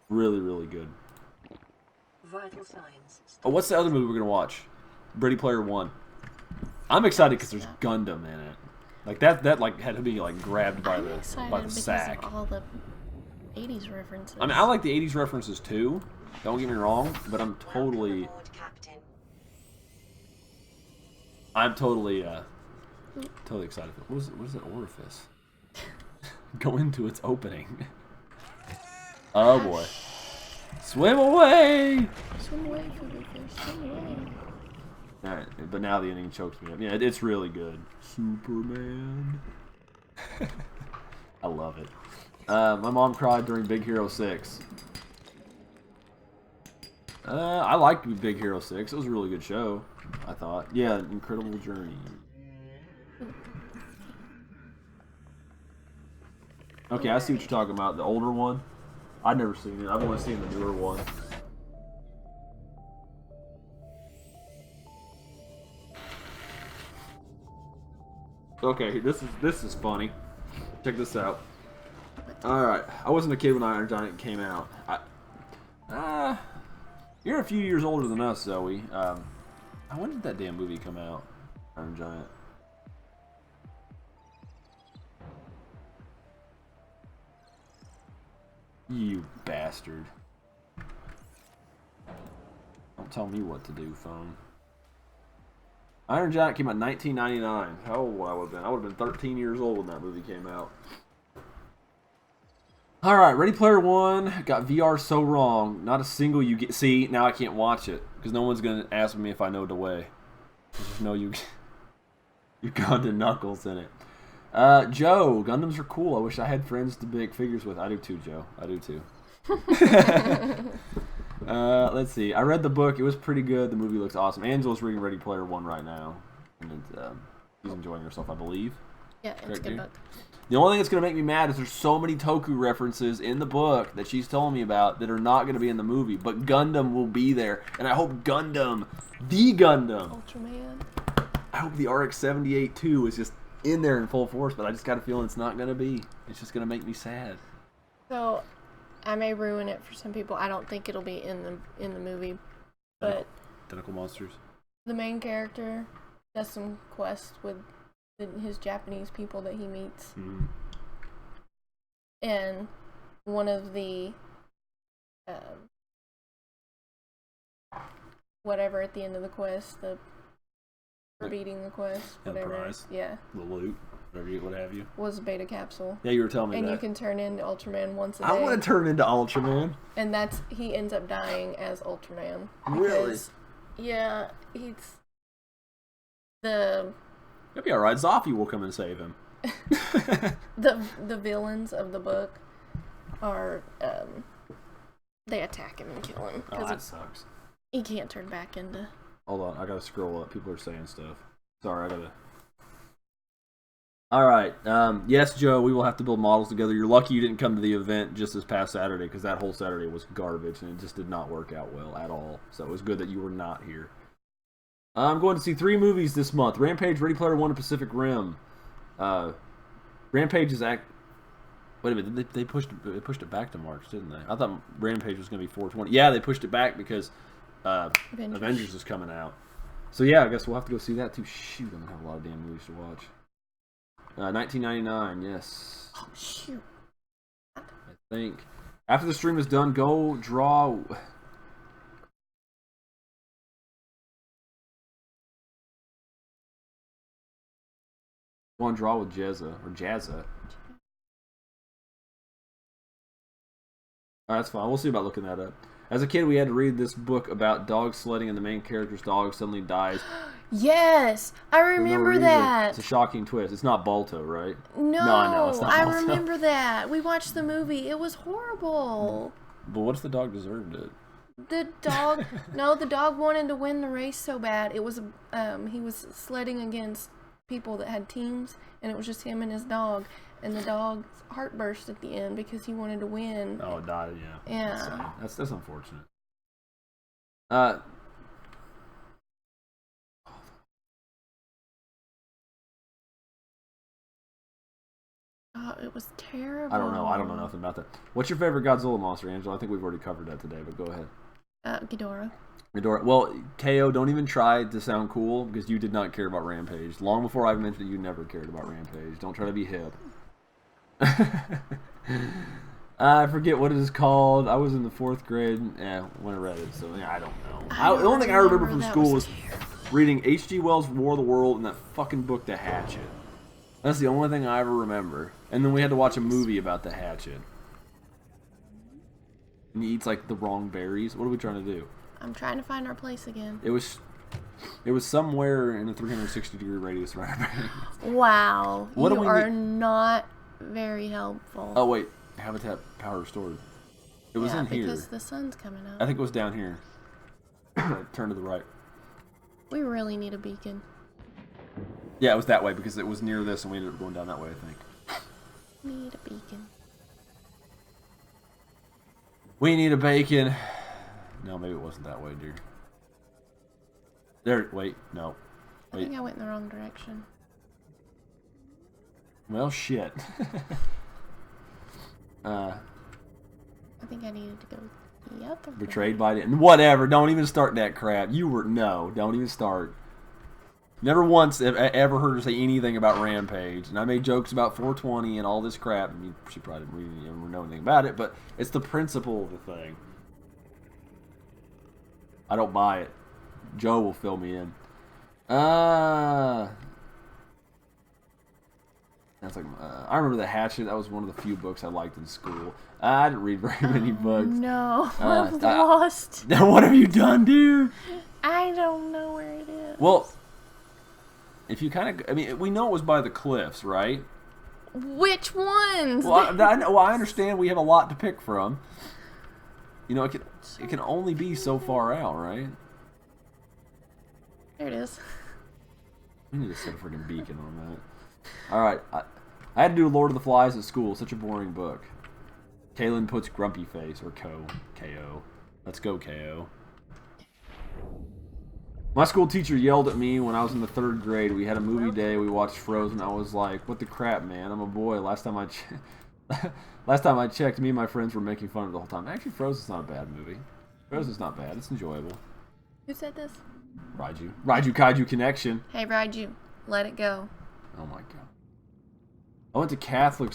Really, really good. Vital signs. Oh, what's the other movie we're gonna watch? Ready Player One. I'm excited because there's Gundam in it. Like that like had to be like grabbed by the sack. Because of all the 80s references. I mean, I like the 80s references too. Don't get me wrong, but I'm totally totally excited. What is that orifice? Go into its opening. Oh boy. Swim away! Swim away, fish, swim away. Alright, but now the ending chokes me up. Yeah, it's really good. Superman. I love it. My mom cried during Big Hero 6. I liked Big Hero 6. It was a really good show, I thought. Yeah, Incredible Journey. Okay, I see what you're talking about. The older one. I've never seen it. I've only seen the newer one. Okay, this is funny. Check this out. Alright, I wasn't a kid when Iron Giant came out. You're a few years older than us, Zoe. When did that damn movie come out? Iron Giant. You bastard. Don't tell me what to do, phone. Iron Giant came out in 1999. How old would I have been? I would have been 13 years old when that movie came out. Alright, Ready Player One got VR so wrong. Not a single you get. See, now I can't watch it. Because no one's going to ask me if I know the way. I just know you gone to Knuckles in it. Joe, Gundams are cool. I wish I had friends to make figures with. I do too, Joe. I do too. Let's see. I read the book. It was pretty good. The movie looks awesome. Angela's reading Ready Player One right now. And she's enjoying herself, I believe. Yeah, it's a good book. The only thing that's going to make me mad is there's so many Toku references in the book that she's telling me about that are not going to be in the movie. But Gundam will be there. And I hope Gundam, the Gundam. Ultraman. I hope the RX-78 2 is just in there in full force, but I just got a feeling it's not going to be. It's just going to make me sad. So, I may ruin it for some people. I don't think it'll be in the movie, but Tentacle monsters. The main character does some quest with his Japanese people that he meets, and one of the whatever at the end of the quest, for beating the quest, whatever, Enterprise. Yeah, the loot, what have you, was a beta capsule. Yeah, you were telling me and that. you can turn into Ultraman once a day. I want to turn into Ultraman. And he ends up dying as Ultraman. Really? Yeah, he's the... It'll be alright. Zoffy will come and save him. the villains of the book are, they attack him and kill him. Oh, that sucks. He can't turn back into... Hold on, I gotta scroll up. People are saying stuff. Sorry, I gotta... Alright, yes, Joe, we will have to build models together. You're lucky you didn't come to the event just this past Saturday, because that whole Saturday was garbage, and it just did not work out well at all. So it was good that you were not here. I'm going to see 3 movies this month. Rampage, Ready Player One, and Pacific Rim. Rampage is Wait a minute, they pushed it back to March, didn't they? I thought Rampage was going to be 4/20. Yeah, they pushed it back because Avengers is coming out. So yeah, I guess we'll have to go see that too. Shoot, I'm going to have a lot of damn movies to watch. 1999, yes. Oh, shoot. I think. After the stream is done, go draw... Go on draw with Jezza, or Jazza. That's fine. We'll see about looking that up. As a kid, we had to read this book about dog sledding, and the main character's dog suddenly dies. Yes, I remember that. It's a shocking twist. It's not Balto, right? No, it's not I Balto. remember that. We watched the movie. It was horrible. But what if the dog deserved it? The dog, no, the dog wanted to win the race so bad. It was, he was sledding against people that had teams, and it was just him and his dog. And the dog's heart burst at the end because he wanted to win. Oh, it died, yeah. Yeah. That's unfortunate. Oh, it was terrible. I don't know nothing about that. What's your favorite Godzilla monster, Angela? I think we've already covered that today, but go ahead. Ghidorah. Ghidorah. Well, KO, don't even try to sound cool because you did not care about Rampage. Long before I mentioned it, you never cared about Rampage. Don't try to be hip. I forget what it is called. I was in the 4th grade when I read it, so yeah, I don't know. The only thing I remember from school was reading H.G. Wells' War of the World and that fucking book, The Hatchet. That's the only thing I ever remember. And then we had to watch a movie about the Hatchet. And he eats like the wrong berries. What are we trying to do? I'm trying to find our place again. It was somewhere in a 360-degree radius around our base. Wow. You are not very helpful. Oh, wait. Habitat power restored. It was in here. Because the sun's coming up. I think it was down here. Turn to the right. We really need a beacon. Yeah, it was that way because it was near this and we ended up going down that way, I think. Need a beacon. We need a bacon. No, maybe it wasn't that way, dear. There, wait, no. Wait. I think I went in the wrong direction. Well, shit. I think I needed to go the other way. Betrayed by it. Whatever, don't even start that crap. Don't even start. Never once have I ever heard her say anything about Rampage. And I made jokes about 420 and all this crap. I mean, she probably didn't really know anything about it, but it's the principle of the thing. I don't buy it. Joe will fill me in. That's like I remember The Hatchet. That was one of the few books I liked in school. I didn't read very many books. No, I'm lost. What have you done, dude? I don't know where it is. Well, if you kind of, I mean, we know it was by the cliffs, right? Which ones? Well, I understand we have a lot to pick from. You know, it can only be so far out, right? There it is. We need to set a freaking beacon on that. All right, I had to do Lord of the Flies at school. Such a boring book. Kaylin puts grumpy face or KO. Let's go, KO. My school teacher yelled at me when I was in the 3rd grade. We had a movie day. We watched Frozen. I was like, "What the crap, man? I'm a boy." Last time I checked, me and my friends were making fun of it the whole time. Actually, Frozen's not a bad movie. Frozen's not bad. It's enjoyable. Who said this? Raiju Kaiju Connection. Hey, Raiju, let it go. Oh my god. I went to Catholic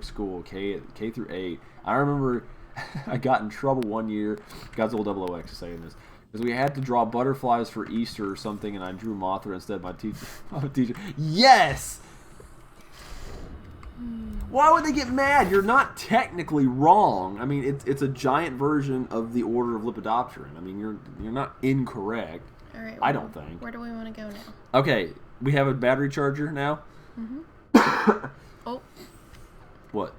school, K through 8. I remember I got in trouble one year. Godzilla XXX is saying this. Because we had to draw butterflies for Easter or something, and I drew Mothra instead. My teacher. Yes! Why would they get mad? You're not technically wrong. I mean, it's a giant version of the Order of Lepidopteran. I mean, you're not incorrect. All right. I don't think. Where do we want to go now? Okay, we have a battery charger now. Mm-hmm. Oh. What?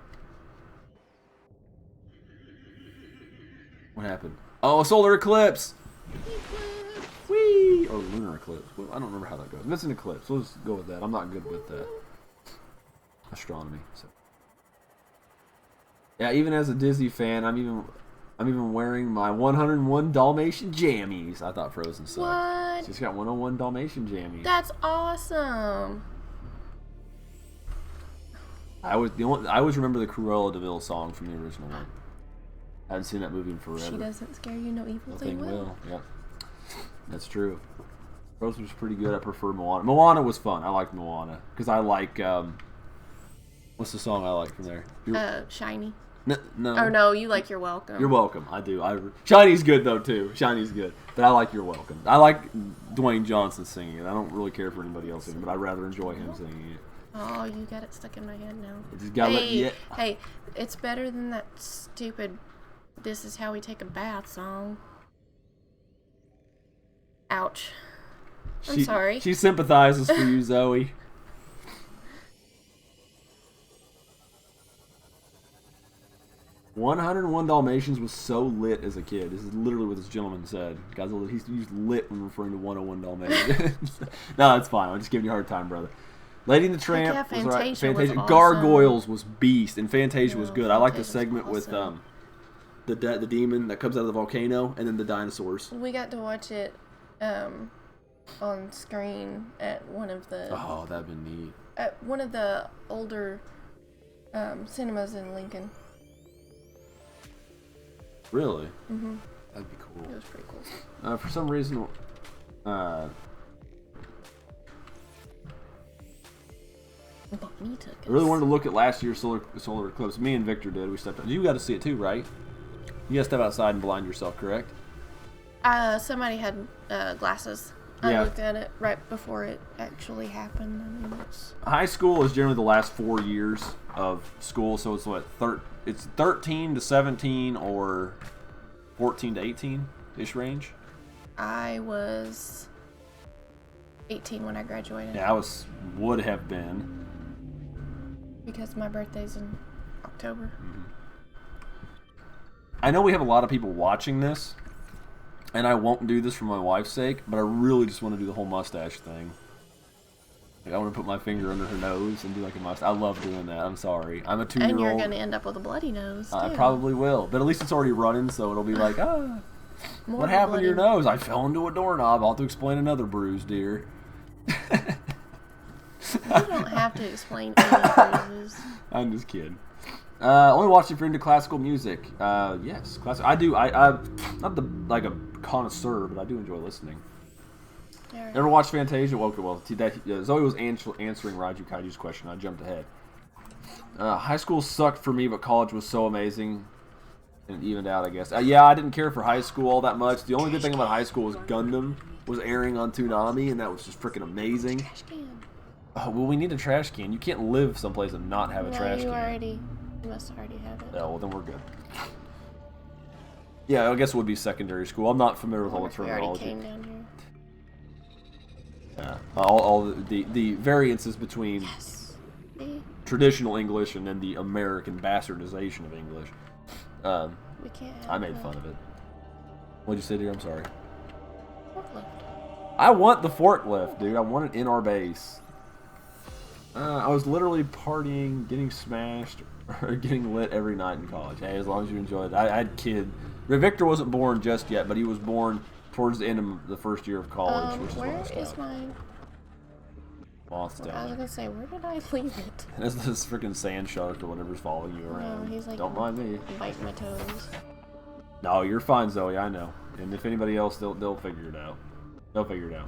What happened? Oh, solar eclipse! Whee! Or lunar eclipse. Well, I don't remember how that goes. It's an eclipse. Let's go with that. I'm not good with astronomy. So. Yeah, even as a Disney fan, I'm even wearing my 101 Dalmatian jammies. I thought Frozen sucked. What? She's got 101 Dalmatian jammies. That's awesome. I always remember the Cruella de Vil song from the original one. I haven't seen that movie in forever. She doesn't scare you, no evil thing will. Yeah, that's true. Rose was pretty good. I prefer Moana. Moana was fun. I liked Moana because I like. What's the song I like from there? Shiny. No. Oh no, you like You're Welcome. You're Welcome. I do. Shiny's good though too. Shiny's good, but I like You're Welcome. I like Dwayne Johnson singing it. I don't really care for anybody else singing, but I'd rather enjoy him singing it. Oh, you got it stuck in my head now. Just gotta Hey, it's better than that stupid "This Is How We Take a Bath" song. Ouch. I'm sorry. She sympathizes for you, Zoe. "101 Dalmatians" was so lit as a kid. This is literally what this gentleman said. Guys, he's used lit when referring to 101 Dalmatians. No, that's fine. I'm just giving you a hard time, brother. Lady and the Tramp was right. Fantasia was awesome. Gargoyles was beast, and Fantasia was good. I like the Fantasia's segment awesome. with the demon that comes out of the volcano, and then the dinosaurs. We got to watch it on screen at one of the Oh, that'd be neat. at one of the older cinemas in Lincoln. Really? Mhm. That'd be cool. It was pretty cool. For some reason, Bonnie took us. I really wanted to look at last year's solar eclipse. Me and Victor did. We stepped out. You got to see it too, right? You got to step outside and blind yourself, correct? Somebody had glasses. Yeah. I looked at it right before it actually happened. I mean, High school is generally the last 4 years of school, so it's what it's 13 to 17 or 14 to 18-ish range. I was 18 when I graduated. Yeah, would have been. Because my birthday's in October. I know we have a lot of people watching this, and I won't do this for my wife's sake, but I really just want to do the whole mustache thing. Like, I want to put my finger under her nose and do like a mustache. I love doing that. I'm sorry. I'm a 2-year-old. And you're going to end up with a bloody nose, too. I probably will, but at least it's already running, so it'll be like, More what of a happened to your bloody- nose? I fell into a doorknob. I'll have to explain another bruise, dear. You don't have to explain any bruises. I'm just kidding. Only watch if you're into classical music. Yes, classic. I do. I'm not like a connoisseur, but I do enjoy listening. Alright. Ever watched Fantasia? Well, Zoe was answering Raju Kaiju's question. I jumped ahead. High school sucked for me, but college was so amazing. And evened out, I guess. Yeah, I didn't care for high school all that much. The only good thing about high school was Gundam was airing on Toonami, and that was just freaking amazing. Trash can. Well, we need a trash can. You can't live someplace and not have a trash can. You must already have it. Oh, well, then we're good. Yeah, I guess it would be secondary school. I'm not familiar with all the We already terminology. came down here. Yeah, all the variances between See? traditional English and then the American bastardization of English. We can't have I made that. fun of it. What'd you say, dear? I'm sorry. Forklift. I want the forklift, dude. I want it in our base. I was literally partying, getting smashed, or getting lit every night in college. Hey, as long as you enjoyed it. I had kid. Victor wasn't born just yet, but he was born towards the end of the first year of college, which is when I Where is stopped. my... Moth's I was down. gonna say, where did I leave it? That's this freaking sand shark or whatever's following you No, around. he's like Don't mind me. biting my toes. No, you're fine, Zoe. I know. And if anybody else, they'll figure it out. They'll figure it out.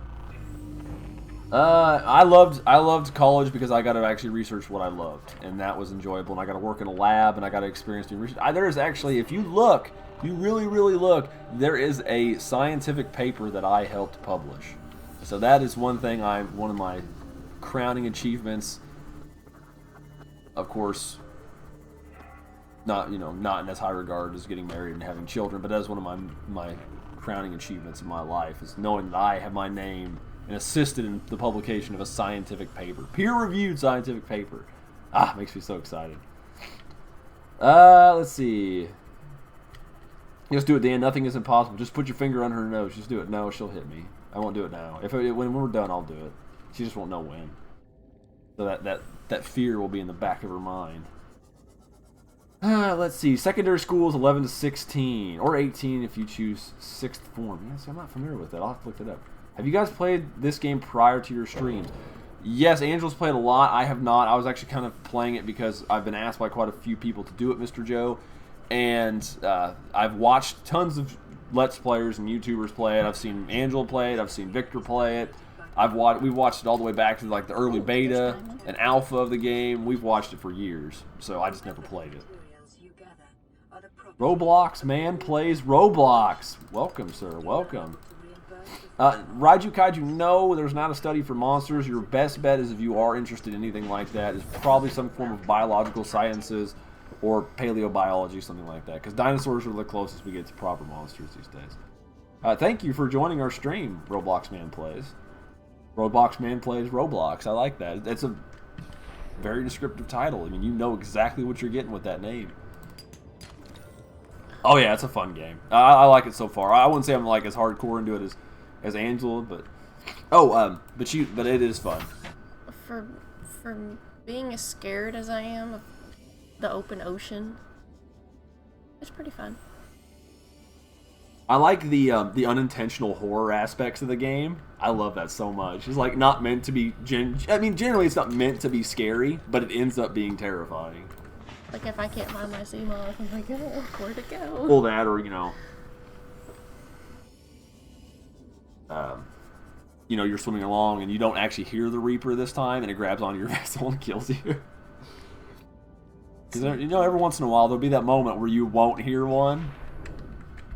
I loved college because I got to actually research what I loved, and that was enjoyable. And I got to work in a lab, and I got to experience new research. There is actually, if you look, you really, really look, there is a scientific paper that I helped publish. So that is one thing one of my crowning achievements. Of course, not in as high regard as getting married and having children, but that is one of my crowning achievements in my life, is knowing that I have my name and assisted in the publication of a scientific paper, peer-reviewed scientific paper. Makes me so excited. Let's see. Just do it, Dan. Nothing is impossible. Just put your finger on her nose. Just do it. No, she'll hit me. I won't do it now. When we're done, I'll do it. She just won't know when. So that fear will be in the back of her mind. Let's see. Secondary school is 11 to 16, or 18 if you choose sixth form. Yes, I'm not familiar with that. I'll have to look that up. Have you guys played this game prior to your streams? Yes, Angel's played a lot. I have not. I was actually kind of playing it because I've been asked by quite a few people to do it, Mr. Joe. And I've watched tons of Let's Players and YouTubers play it. I've seen Angel play it. I've seen Victor play it. We've watched it all the way back to like the early beta and alpha of the game. We've watched it for years, so I just never played it. Roblox man plays Roblox. Welcome, sir. Welcome. Raiju Kaiju, no, there's not a study for monsters. Your best bet is if you are interested in anything like that, is probably some form of biological sciences or paleobiology, something like that. Because dinosaurs are the closest we get to proper monsters these days. Thank you for joining our stream, Roblox Man Plays. Roblox Man Plays Roblox. I like that. It's a very descriptive title. I mean, you know exactly what you're getting with that name. Oh yeah, it's a fun game. I like it so far. I wouldn't say I'm like as hardcore into it as Angela, but but it is fun. For being as scared as I am of the open ocean, it's pretty fun. I like the unintentional horror aspects of the game. I love that so much. It's like not meant to be. Generally it's not meant to be scary, but it ends up being terrifying. Like if I can't find my sea moth, I'm like, oh, where'd it go? Well, that or you're swimming along and you don't actually hear the Reaper this time, and it grabs onto your vessel and kills you. Because every once in a while there'll be that moment where you won't hear one.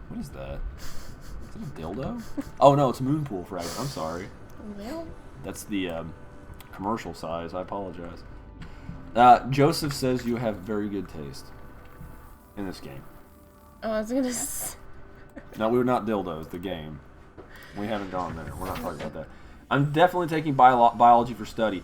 What is that? Is that a dildo? Oh no, it's a moon pool fragment. I'm sorry. Well, that's the commercial size. I apologize. Joseph says you have very good taste in this game. Oh, I was gonna say. No, we're not dildos. The game. We haven't gone there. We're not talking about that. I'm definitely taking biology for study.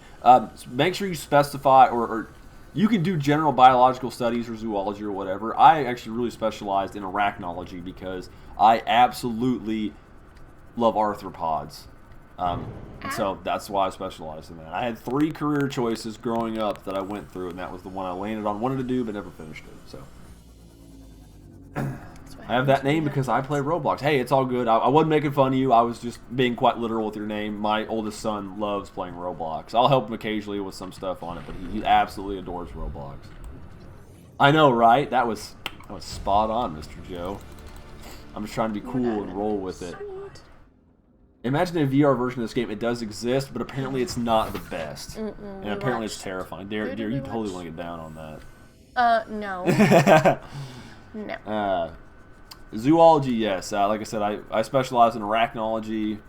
Make sure you specify, or you can do general biological studies or zoology or whatever. I actually really specialized in arachnology because I absolutely love arthropods. And so that's why I specialized in that. I had 3 career choices growing up that I went through, and that was the one I landed on, wanted to do, but never finished it. So I have that name because I play Roblox. Hey, it's all good. I wasn't making fun of you. I was just being quite literal with your name. My oldest son loves playing Roblox. I'll help him occasionally with some stuff on it, but he absolutely adores Roblox. I know, right? That was spot on, Mr. Joe. I'm just trying to be cool and roll with it. Imagine a VR version of this game. It does exist, but apparently it's not the best. And apparently it's terrifying. Dear, you totally want to get down on that. No. No. Zoology, yes. Like I said, I specialize in arachnology.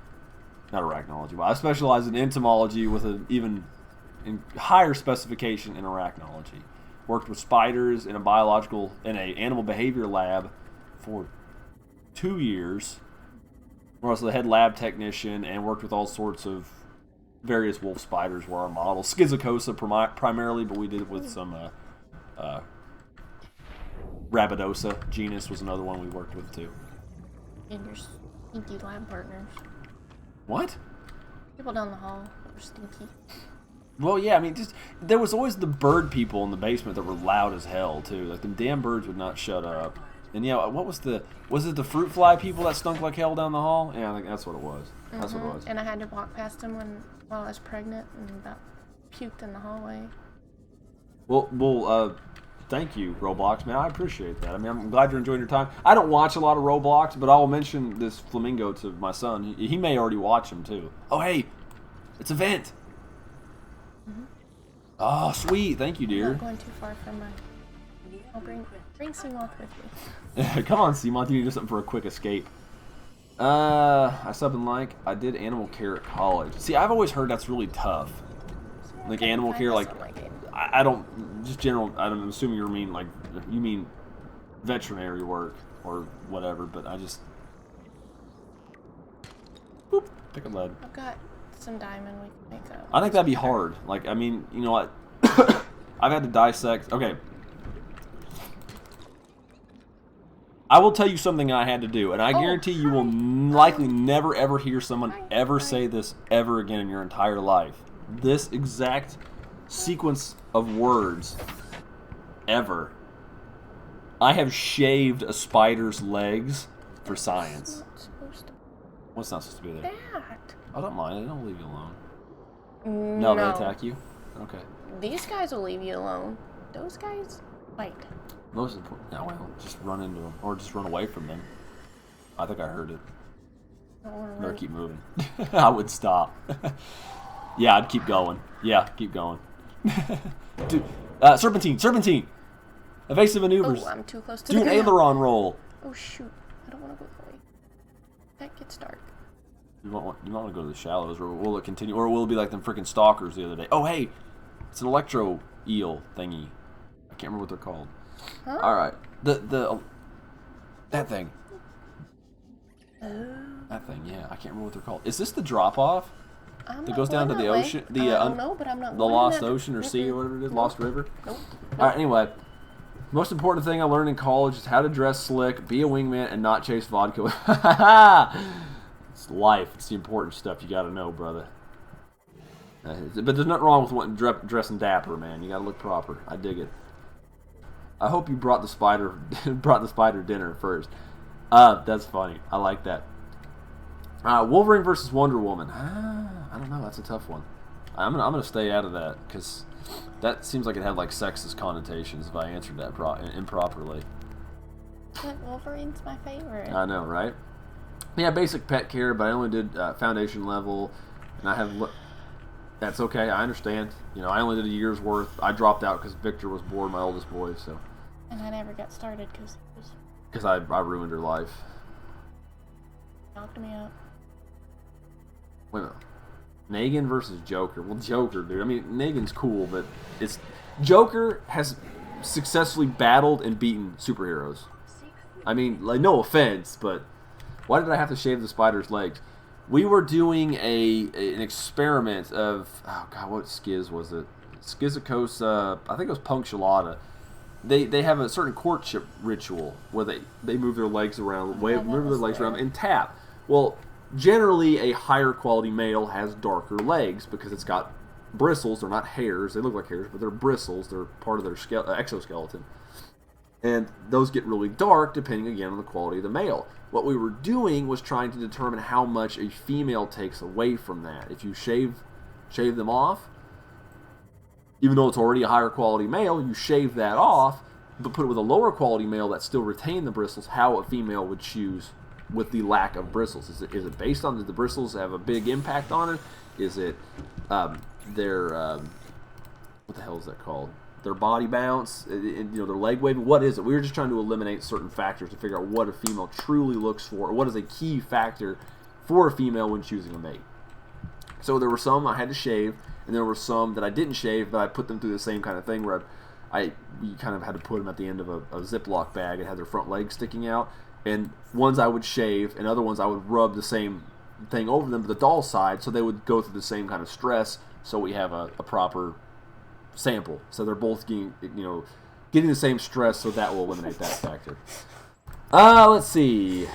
Not arachnology, but I specialize in entomology with an even higher specification in arachnology. Worked with spiders in an animal behavior lab for 2 years. I was the head lab technician and worked with all sorts of various wolf spiders were our models. Schizocosa primarily, but we did it with some Rabidosa genus was another one we worked with too. And your stinky lab partners. What? People down the hall that were stinky. Well, yeah, I mean, there was always the bird people in the basement that were loud as hell too. Like, them damn birds would not shut up. And yeah, was it the fruit fly people that stunk like hell down the hall? Yeah, I think that's what it was. That's what it was. And I had to walk past them while I was pregnant and about puked in the hallway. Well, thank you, Roblox, man. I appreciate that. I mean, I'm glad you're enjoying your time. I don't watch a lot of Roblox, but I'll mention this flamingo to my son. He may already watch him too. Oh, hey, it's a vent. Oh, sweet. Thank you, dear. I'm not going too far from my... I'll bring Seamoth with me. Come on, Seamoth. You need to do something for a quick escape. I sub and like. I did animal care at college. See, I've always heard that's really tough. Like animal care, like I don't just general. I'm assuming you mean veterinary work or whatever. But I just pick a lead. I've got some diamond we can make up. I think that'd be hard. Like, I mean, you know what? I've had to dissect. Okay. I will tell you something I had to do, and I guarantee you will likely never ever hear someone ever say this ever again in your entire life. This exact sequence of words ever. I have shaved a spider's legs for science. Not supposed to. What's not supposed to be there? That. I don't mind. They'll leave you alone. No, they attack you? Okay. These guys will leave you alone. Those guys fight. Most important. No, well, just run into them or just run away from them. I think I heard it. Better keep moving. I would stop. Yeah, I'd keep going. Yeah, keep going. Dude, serpentine. Evasive maneuvers. Oh, I'm too close to Do the an ground. aileron roll. Oh shoot! I don't want to go that way. That gets dark. You might want to go to the shallows, or will it continue, or will it be like them freaking stalkers the other day? Oh hey, it's an electro eel thingy. I can't remember what they're called. Huh? All right, that thing. That thing, yeah, I can't remember what they're called. Is this the drop off that goes down to the ocean? I don't know, but I'm not. The Lost Ocean or Sea or whatever it is, Lost River. Nope. All right, anyway. Most important thing I learned in college is how to dress slick, be a wingman, and not chase vodka. It's life. It's the important stuff you got to know, brother. But there's nothing wrong with wanting dressing dapper, man. You got to look proper. I dig it. I hope you brought the spider dinner first. That's funny. I like that. Wolverine versus Wonder Woman. I don't know. That's a tough one. I'm gonna stay out of that because that seems like it had like sexist connotations if I answered that improperly. But Wolverine's my favorite. I know, right? Yeah, basic pet care, but I only did foundation level, and I have. That's okay. I understand. You know, I only did a year's worth. I dropped out because Victor was bored, my oldest boy. So. And I never got started because I ruined her life. Knocked me out. Wait a minute. Negan versus Joker. Well, Joker, dude. I mean, Negan's cool, but it's Joker has successfully battled and beaten superheroes. I mean, like, no offense, but why did I have to shave the spider's legs? We were doing an experiment of, oh god, what skiz was it? Schizicos, I think it was Punctualata. They have a certain courtship ritual where they move their legs around, move their legs around and tap. Well, generally a higher quality male has darker legs because it's got bristles. They're not hairs. They look like hairs, but they're bristles. They're part of their exoskeleton. And those get really dark depending, again, on the quality of the male. What we were doing was trying to determine how much a female takes away from that. If you shave them off, even though it's already a higher quality male, you shave that off, but put it with a lower quality male that still retain the bristles, how a female would choose with the lack of bristles. Is it based on, did the bristles have a big impact on it? Is it their, what the hell is that called? Their body bounce, you know, their leg waving? What is it? We were just trying to eliminate certain factors to figure out what a female truly looks for, or what is a key factor for a female when choosing a mate. So there were some I had to shave, and there were some that I didn't shave, but I put them through the same kind of thing where we kind of had to put them at the end of a Ziploc bag and had their front legs sticking out. And ones I would shave, and other ones I would rub the same thing over them, but the doll side, so they would go through the same kind of stress, so we have a proper sample. So they're both getting the same stress, so that will eliminate that factor. Let's see.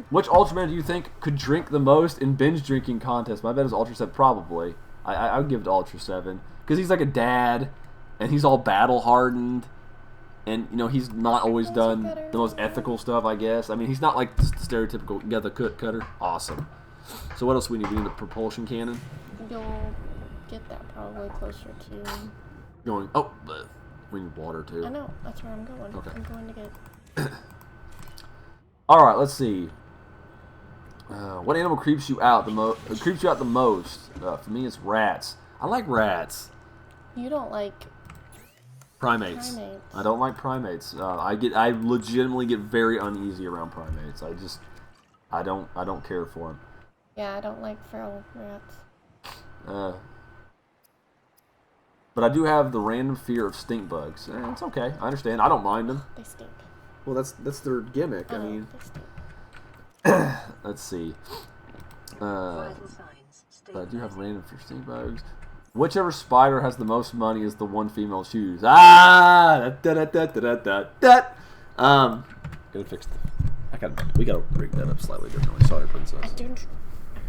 Which Ultraman do you think could drink the most in binge drinking contest? My bet is Ultra 7, probably. I would give it to Ultra 7 because he's like a dad, and he's all battle hardened, and he's not always done the most ethical stuff, I guess. I mean, he's not like the stereotypical the cutter. Awesome. So what else we need? We need a propulsion cannon. You'll get that probably closer to going. Oh, we need water too. I know. That's where I'm going. Okay. I'm going to get. All right. Let's see. What animal creeps you out the most? For me, it's rats. I like rats. You don't like primates. I don't like primates. I legitimately get very uneasy around primates. I don't care for them. Yeah, I don't like feral rats. But I do have the random fear of stink bugs. It's okay. I understand. I don't mind them. They stink. Well, that's their gimmick. I mean, they stink. Let's see. Vital signs. But I do have random fear of stink bugs. Whichever spider has the most money is the one female choose. Gotta fix that. We gotta rig that up slightly differently. Sorry, princess. I'm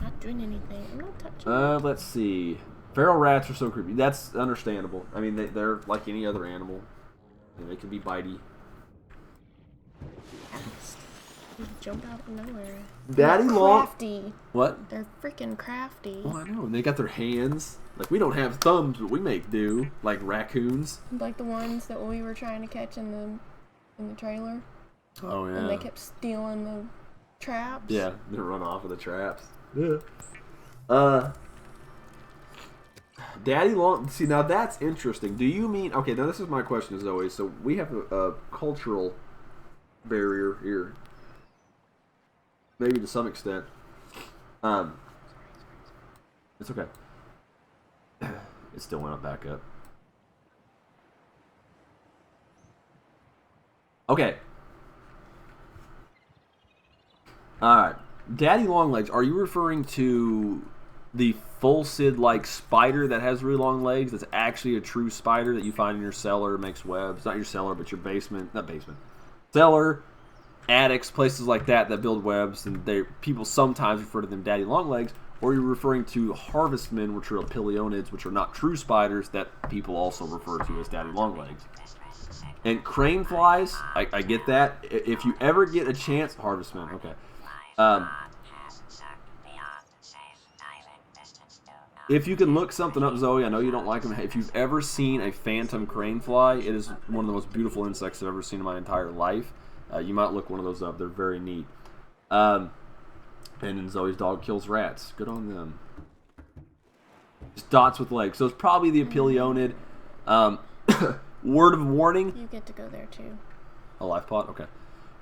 not doing anything. I'm not touching. Let's see. Feral rats are so creepy. That's understandable. I mean, they're like any other animal. They can be bitey. They jump out of nowhere. Daddy long. Crafty. What? They're freaking crafty. Oh, I know. And they got their hands. Like, we don't have thumbs, but we make do. Like raccoons. Like the ones that we were trying to catch in the trailer. Oh yeah. And they kept stealing Traps. Yeah, they run off with the traps. Yeah. Daddy long. See, now that's interesting. Do you mean? Okay, now this is my question, as always. So we have a cultural barrier here, maybe to some extent. It's okay. It still went up back up. Okay. Alright. Daddy Longlegs, are you referring to the full Sid-like spider that has really long legs that's actually a true spider that you find in your cellar, makes webs? Not your cellar, but your basement. Not basement. Cellar, attics, places like that build webs, and people sometimes refer to them Daddy Longlegs. Or you're referring to harvestmen, which are opilionids, which are not true spiders, that people also refer to as Daddy Longlegs. And crane flies, I get that. If you ever get a chance, harvestmen, okay. If you can look something up, Zoe, I know you don't like them. If you've ever seen a phantom crane fly, it is one of the most beautiful insects I've ever seen in my entire life. You might look one of those up. They're very neat. And then Zoe's dog kills rats. Good on them. Just dots with legs. So it's probably the opilionid. Word of warning. You get to go there too. A life pod? Okay.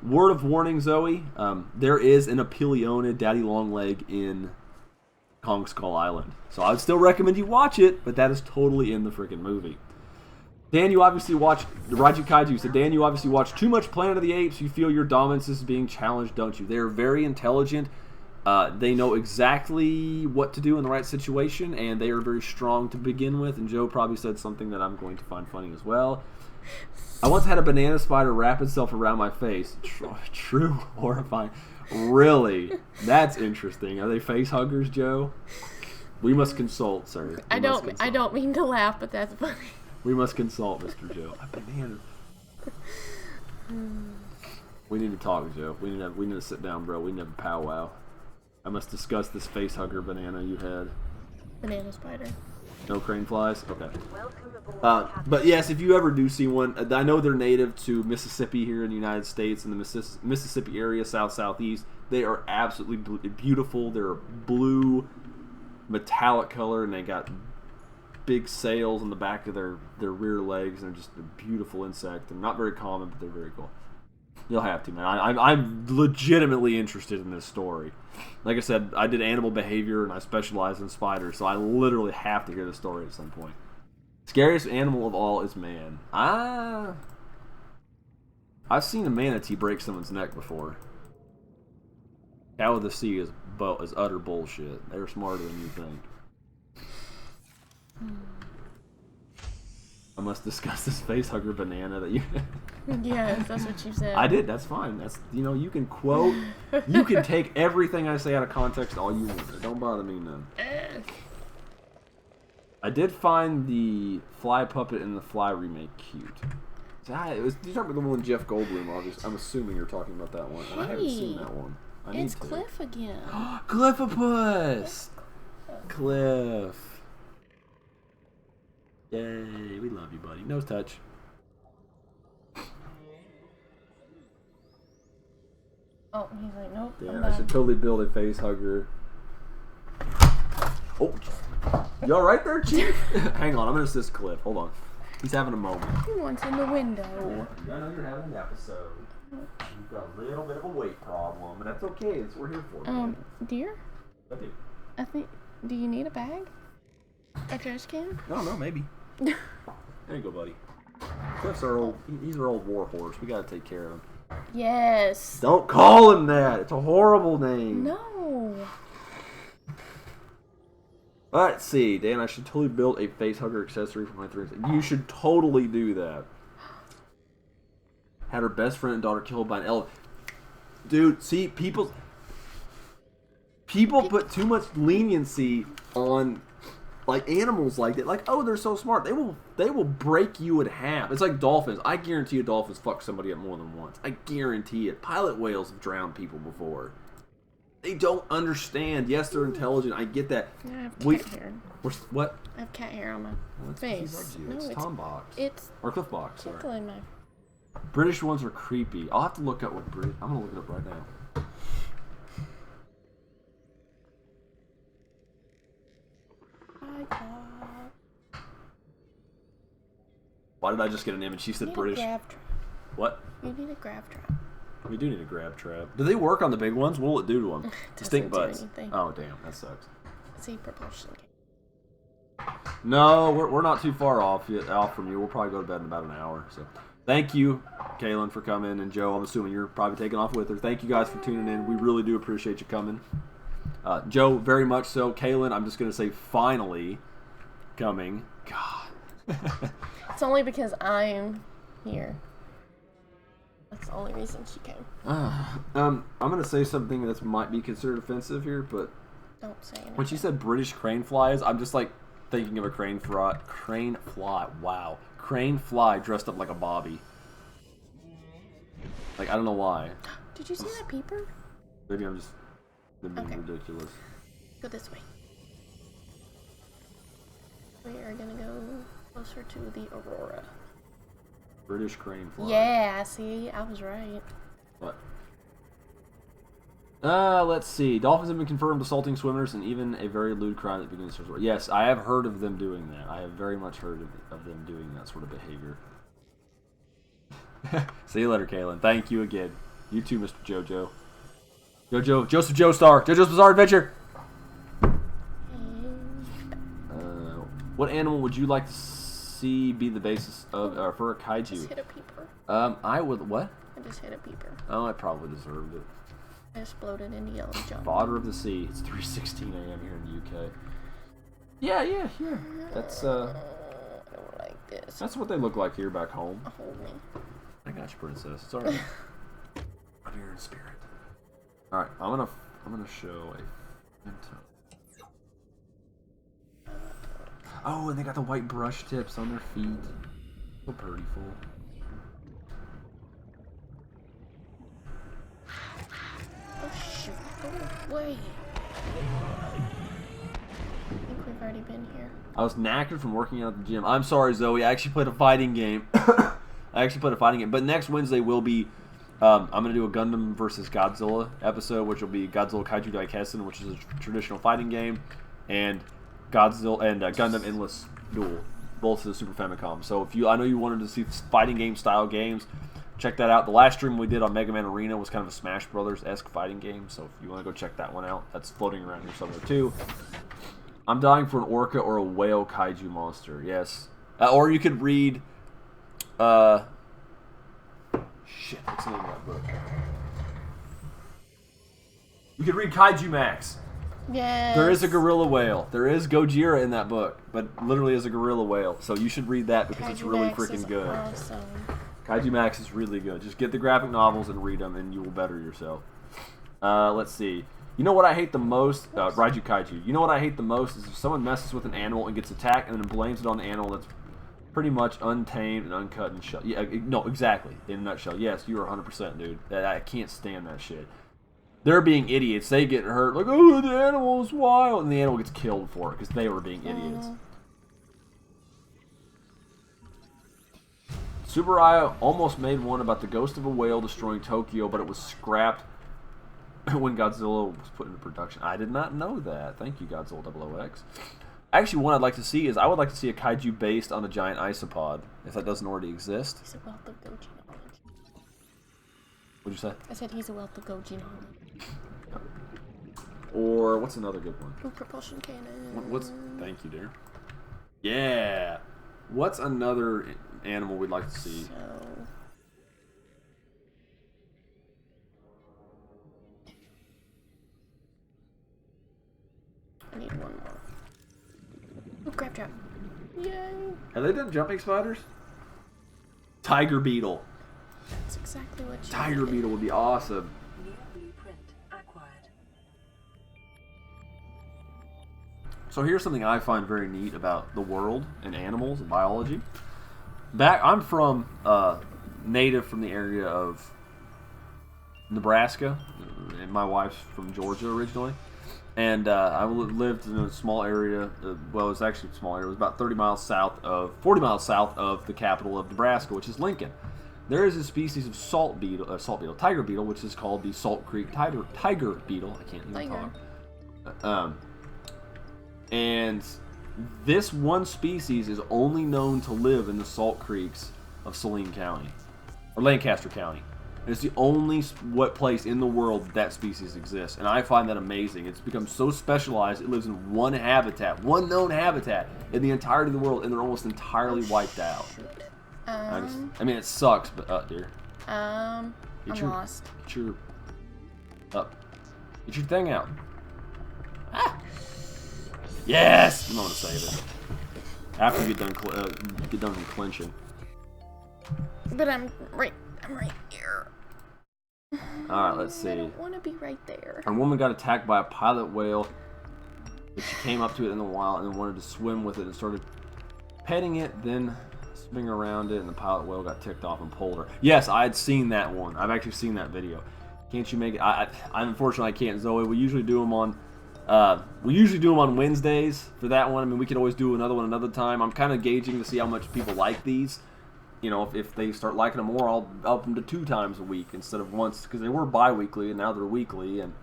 Word of warning, Zoe. There is an opilionid Daddy Longleg in Kong Skull Island. So I would still recommend you watch it, but that is totally in the freaking movie. Dan, you obviously watched Raiju Kaiju said, Dan, you obviously watched too much Planet of the Apes. You feel your dominance is being challenged, don't you? They're very intelligent. They know exactly what to do in the right situation, and they are very strong to begin with. And Joe probably said something that I'm going to find funny as well. I once had a banana spider wrap itself around my face. True, horrifying. Really? That's interesting. Are they face huggers, Joe? We must consult, sir. I don't mean to laugh, but that's funny. We must consult, Mr. Joe. A banana. We need to talk, Joe. We need to sit down, bro. We need to have a powwow. I must discuss this face hugger banana you had. Banana spider. No crane flies? Okay. But yes, if you ever do see one, I know they're native to Mississippi here in the United States, in the Mississippi area, southeast. They are absolutely beautiful. They're blue, metallic color, and they got big sails on the back of their rear legs, and they're just a beautiful insect. They're not very common, but they're very cool. You'll have to, man. I'm legitimately interested in this story. Like I said, I did animal behavior, and I specialize in spiders, so I literally have to hear the story at some point. Scariest animal of all is man. I've seen a manatee break someone's neck before. Cow of the sea is utter bullshit. They're smarter than you think. I must discuss this face hugger banana that you. Yes, that's what you said. I did. That's fine. That's you can quote. You can take everything I say out of context all you want. Don't bother me none. I did find the Fly Puppet and the Fly remake cute. You're talking about the one with Jeff Goldblum, obviously. I'm assuming you're talking about that one. And I haven't seen that one. It's Cliff again. Cliffopus! Cliff. Yay, we love you, buddy. Nose touch. Oh, he's like, nope. Yeah, I should totally build a face hugger. Oh, you all right there, Chief? Hang on, I'm gonna assist Cliff. Hold on. He's having a moment. He wants in the window. I know you're having an episode. You've got a little bit of a weight problem, but that's okay. That's what we're here for. Man. Dear? I do. I think. Do you need a bag? A trash can? No, maybe. There you go, buddy. Cliff's our old. He's our old war horse. We gotta take care of him. Yes. Don't call him that. It's a horrible name. No. Let's see, Dan. I should totally build a face hugger accessory for my 3. You should totally do that. Had her best friend and daughter killed by an elephant. Dude, see, people put too much leniency on like animals like that. Like, oh, they're so smart. They will break you in half. It's like dolphins. I guarantee you dolphins fuck somebody up more than once. I guarantee it. Pilot whales have drowned people before. They don't understand. Yes, they're intelligent. I get that. I have cat hair. What? I have cat hair on my face. No, it's Tom Box. Or Cliff Box. Sorry. Tickling my... British ones are creepy. I'll have to look up what British... I'm going to look it up right now. o'clock. Why did I just get an image? She said British. What? You need a grab trap. We do need a grab trap. Do they work on the big ones? What will it do to them? Stink butts. Anything. Oh, damn. That sucks. See, propulsion. No, we're not too far off from you. We'll probably go to bed in about an hour. So, thank you, Kaylin, for coming, and Joe. I'm assuming you're probably taking off with her. Thank you guys for tuning in. We really do appreciate you coming. Joe, very much so. Kaylin, I'm just gonna say finally coming. God. It's only because I'm here. That's the only reason she came. I'm gonna say something that might be considered offensive here, but don't say anything. When she said British crane flies, I'm just like thinking of a crane fly. Wow, crane fly dressed up like a bobby. Like I don't know why. Did you see that peeper? Maybe I'm just being ridiculous. Go this way. We are gonna go closer to the Aurora. British crane fly. Yeah, see, I was right. What? Let's see. Dolphins have been confirmed assaulting swimmers and even a very lewd crime that begins to resort. Yes, I have heard of them doing that. I have very much heard of them doing that sort of behavior. See you later, Kaylin. Thank you again. You too, Mr. Joseph Joestar. JoJo's Bizarre Adventure. What animal would you like to see be the basis of for a kaiju? Just hit a peeper. I would what? I just hit a peeper. Oh, I probably deserved it. I exploded into yellow junk. Fodder of the sea. It's 3:16 a.m. here in the UK. Yeah. That's I don't like this. That's what they look like here back home. Hold me. I got you, princess. It's alright. I'm here in spirit. Alright, I'm gonna show a phantom. Oh, and they got the white brush tips on their feet. So prettyful. Oh shoot, go away. I think we've already been here. I was knackered from working out at the gym. I'm sorry, Zoe. I actually played a fighting game. But next Wednesday will be, I'm going to do a Gundam versus Godzilla episode, which will be Godzilla Kaiju Daikessen, which is a traditional fighting game, and Godzilla and Gundam Endless Duel, both to the Super Famicom. So I know you wanted to see fighting game style games, check that out. The last stream we did on Mega Man Arena was kind of a Smash Brothers-esque fighting game, so if you want to go check that one out, that's floating around here somewhere too. I'm dying for an orca or a whale kaiju monster. Yes, or you could read. Shit, what's the name of that book? You could read Kaiju Max. Yes. There is a gorilla whale. There is Gojira in that book, but literally is a gorilla whale. So you should read that because it's really freaking good. Awesome. Kaiju Max is really good. Just get the graphic novels and read them, and you will better yourself. Let's see. You know what I hate the most? Raiju Kaiju. You know what I hate the most is if someone messes with an animal and gets attacked and then blames it on the animal that's pretty much untamed and uncut and shut. Yeah, no, exactly. In a nutshell, yes, you are 100%, dude. I can't stand that shit. They're being idiots. They get hurt, like, oh, the animal's wild, and the animal gets killed for it because they were being idiots. Subaraya almost made one about the ghost of a whale destroying Tokyo, but it was scrapped when Godzilla was put into production. I did not know that. Thank you, Godzilla 00X. Actually, one I'd like to see is I would like to see a kaiju based on a giant isopod, if that doesn't already exist. He's a wealth of Goji knowledge. What'd you say? I said he's a wealth of Goji knowledge. Or what's another good one? Ooh, propulsion cannon. What's? Thank you, dear. Yeah. What's another animal we'd like to see? So... I need one more. Oh, crab trap. Yay. Have they done jumping spiders? Tiger beetle. That's exactly what you Tiger needed. beetle would be awesome. New blueprint acquired. So here's something I find very neat about the world and animals and biology. I'm from native from the area of Nebraska, and my wife's from Georgia originally. And I lived in a small area. Well, it was actually a small area. It was about 40 miles south of the capital of Nebraska, which is Lincoln. There is a species of tiger beetle, which is called the Salt Creek tiger beetle. I can't even talk. And this one species is only known to live in the salt creeks of Saline County, or Lancaster County. And it's the only place in the world that species exists, and I find that amazing. It's become so specialized, it lives in one habitat, one known habitat in the entirety of the world, and they're almost entirely wiped out. I mean, it sucks, but, dear. I'm lost. Get your thing out. Ah! Yes! I'm gonna save it. After you get done clinching. But I'm right here. Alright, let's see. I don't want to be right there. A woman got attacked by a pilot whale, but she came up to it in the wild and then wanted to swim with it and started petting it, then swimming around it, and the pilot whale got ticked off and pulled her. Yes, I had seen that one. I've actually seen that video. Can't you make it? I unfortunately I can't, Zoe. We usually do them on Wednesdays for that one. I mean, we could always do another one another time. I'm kind of gauging to see how much people like these. You know, if they start liking them more, I'll up them to 2 times a week instead of once, because they were bi-weekly and now they're weekly. And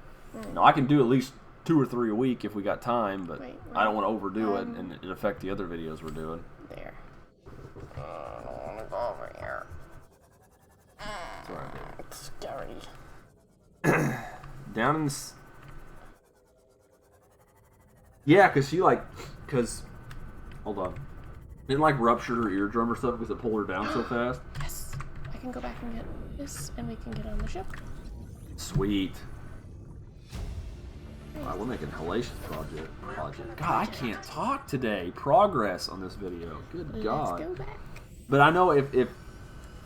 you know, I can do at least 2 or 3 a week if we got time, but I don't want to overdo it and it affect the other videos we're doing. There. I don't want to go over here. It's all right, baby. It's scary. Down in this. Yeah, because hold on. Didn't rupture her eardrum or something because it pulled her down so fast? Yes. I can go back and get this and we can get on the ship. Sweet. Alright, we're making Hellacious project. God, I can't talk today. Progress on this video. Good God. Let's go back. But I know if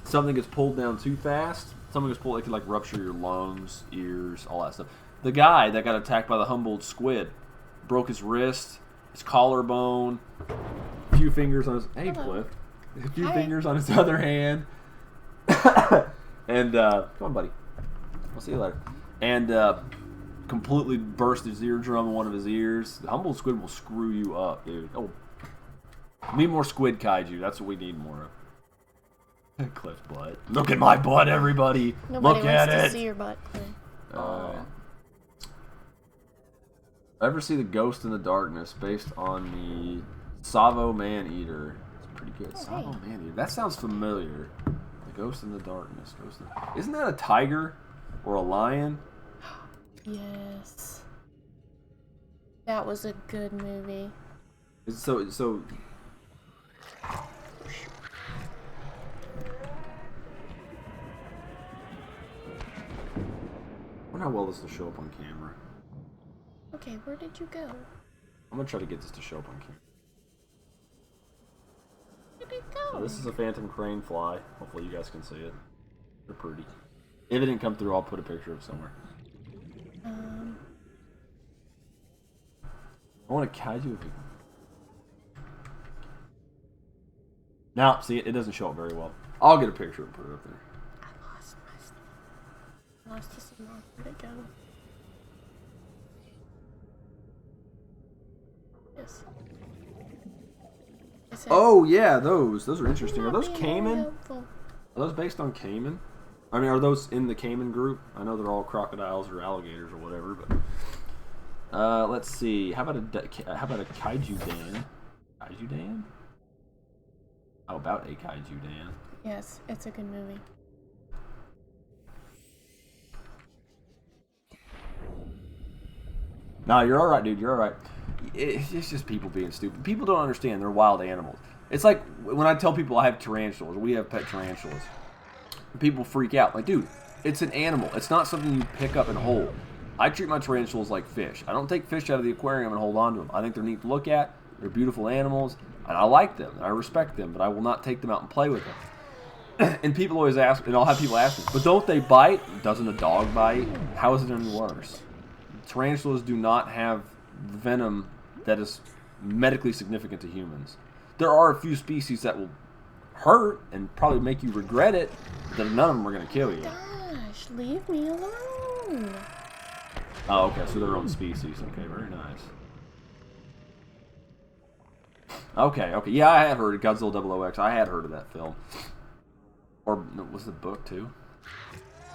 something gets pulled down too fast, something gets pulled, it could rupture your lungs, ears, all that stuff. The guy that got attacked by the Humboldt squid broke his wrist, his collarbone, a few fingers on his... Hey, Cliff. A few fingers on his other hand. And, come on, buddy. I'll see you later. And, completely burst his eardrum in one of his ears. The Humboldt squid will screw you up, dude. Oh, we need more squid kaiju. That's what we need more of. Cliff's butt. Look at my butt, everybody. Nobody Look at it. wants to see your butt, Cliff. Ever see The Ghost in the Darkness based on the Savo Man-Eater? It's pretty good. Savo Man-Eater. That sounds familiar. The Ghost in the Darkness. Isn't that a tiger or a lion? Yes. That was a good movie. So I wonder how well this will show up on camera. Okay, where did you go? I'm gonna try to get this to show up on camera. Where did it go? So this is a phantom crane fly. Hopefully you guys can see it. They're pretty. If it didn't come through, I'll put a picture of it somewhere. I want to kaiju if you... Now, see, it doesn't show up very well. I'll get a picture and put it up there. I lost my stuff. I lost the signal. Where'd it go? Yes. Oh, yeah, those are interesting. Are those Not caiman? helpful. Are those based on caiman? I mean, are those in the caiman group? I know they're all crocodiles or alligators or whatever, but... let's see. How about a kaiju Dan? Kaiju Dan? How about a kaiju Dan? Yes, it's a good movie. No, you're all right, dude. You're all right. It's just people being stupid. People don't understand. They're wild animals. It's like when I tell people I have tarantulas. We have pet tarantulas. People freak out. Like, dude, it's an animal. It's not something you pick up and hold. I treat my tarantulas like fish. I don't take fish out of the aquarium and hold on to them. I think they're neat to look at. They're beautiful animals, and I like them. And I respect them, but I will not take them out and play with them. And people always ask, and I'll have people ask me, but don't they bite? Doesn't a dog bite? How is it any worse? Tarantulas do not have venom that is medically significant to humans. There are a few species that will hurt and probably make you regret it, but none of them are going to kill you. Gosh, leave me alone. Oh, okay, so their own species. Okay, very nice. Okay, yeah, I had heard of Godzilla 00X. I had heard of that film. Or was it a book, too?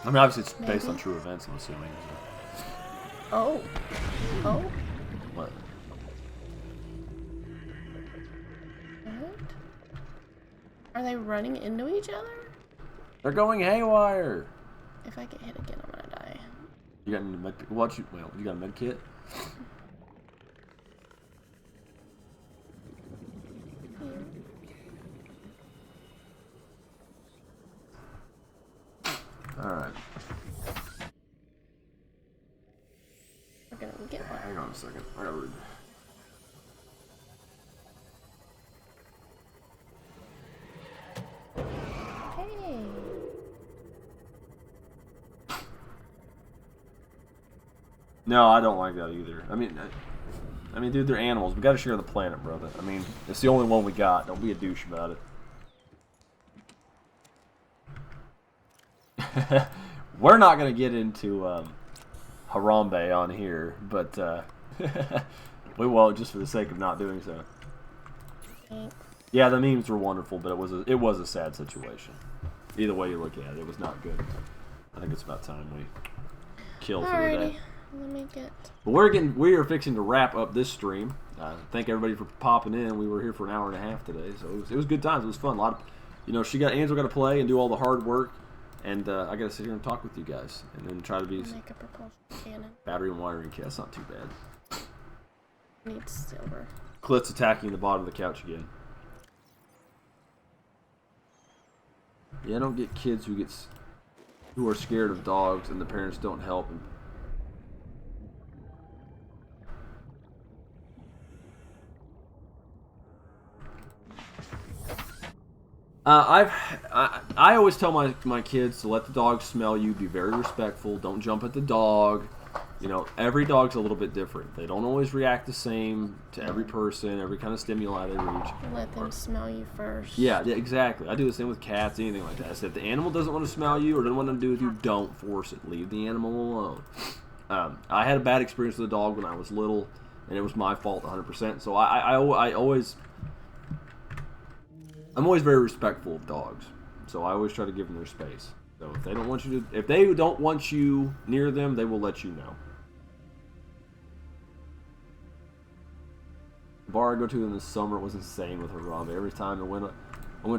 I mean, obviously it's based on true events, I'm assuming. Oh. What? What? Are they running into each other? They're going haywire. If I get hit again, I'm gonna die. You got any med? What you? Well, you got a med kit? All right. We're gonna get one. Hang on a second. I gotta read. Hey. No, I don't like that either. I mean, dude, they're animals. We gotta share the planet, brother. I mean, it's the only one we got. Don't be a douche about it. We're not gonna get into Harambe on here, but we won't, just for the sake of not doing so. Thanks. Yeah, the memes were wonderful, but it was a sad situation. Either way you look at it, it was not good. I think it's about time we kill for the day. Alrighty, let me get. But we are fixing to wrap up this stream. Thank everybody for popping in. We were here for an hour and a half today, so it was good times. It was fun. A lot of, Angel got to play and do all the hard work, and I got to sit here and talk with you guys, and then try to be Make a propulsion cannon. battery and wiring kit. That's not too bad. Needs silver. Clit's attacking the bottom of the couch again. Yeah, I don't get kids who are scared of dogs and the parents don't help. I always tell my kids to let the dog smell you. Be very respectful. Don't jump at the dog. Every dog's a little bit different. They don't always react the same to every person, every kind of stimuli they reach. Let them smell you first. Yeah, exactly. I do the same with cats, anything like that. I said, if the animal doesn't want to smell you or doesn't want to do with you, don't force it. Leave the animal alone. I had a bad experience with a dog when I was little, and it was my fault 100%. So I'm always very respectful of dogs. So I always try to give them their space. So if they don't want you near them, they will let you know. The bar I go to in the summer was insane with Harambe. Every time I went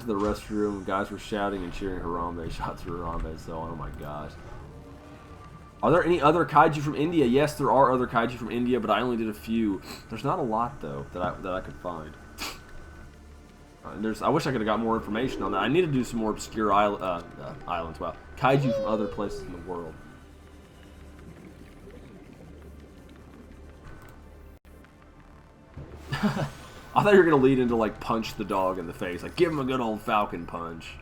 to the restroom, guys were shouting and cheering Harambe, shots for Harambe. So, oh my gosh. Are there any other kaiju from India? Yes, there are other kaiju from India, but I only did a few. There's not a lot though that I could find. I wish I could have got more information on that. I need to do some more obscure islands. Wow, kaiju from other places in the world. I thought you were gonna lead into like punch the dog in the face, like give him a good old falcon punch.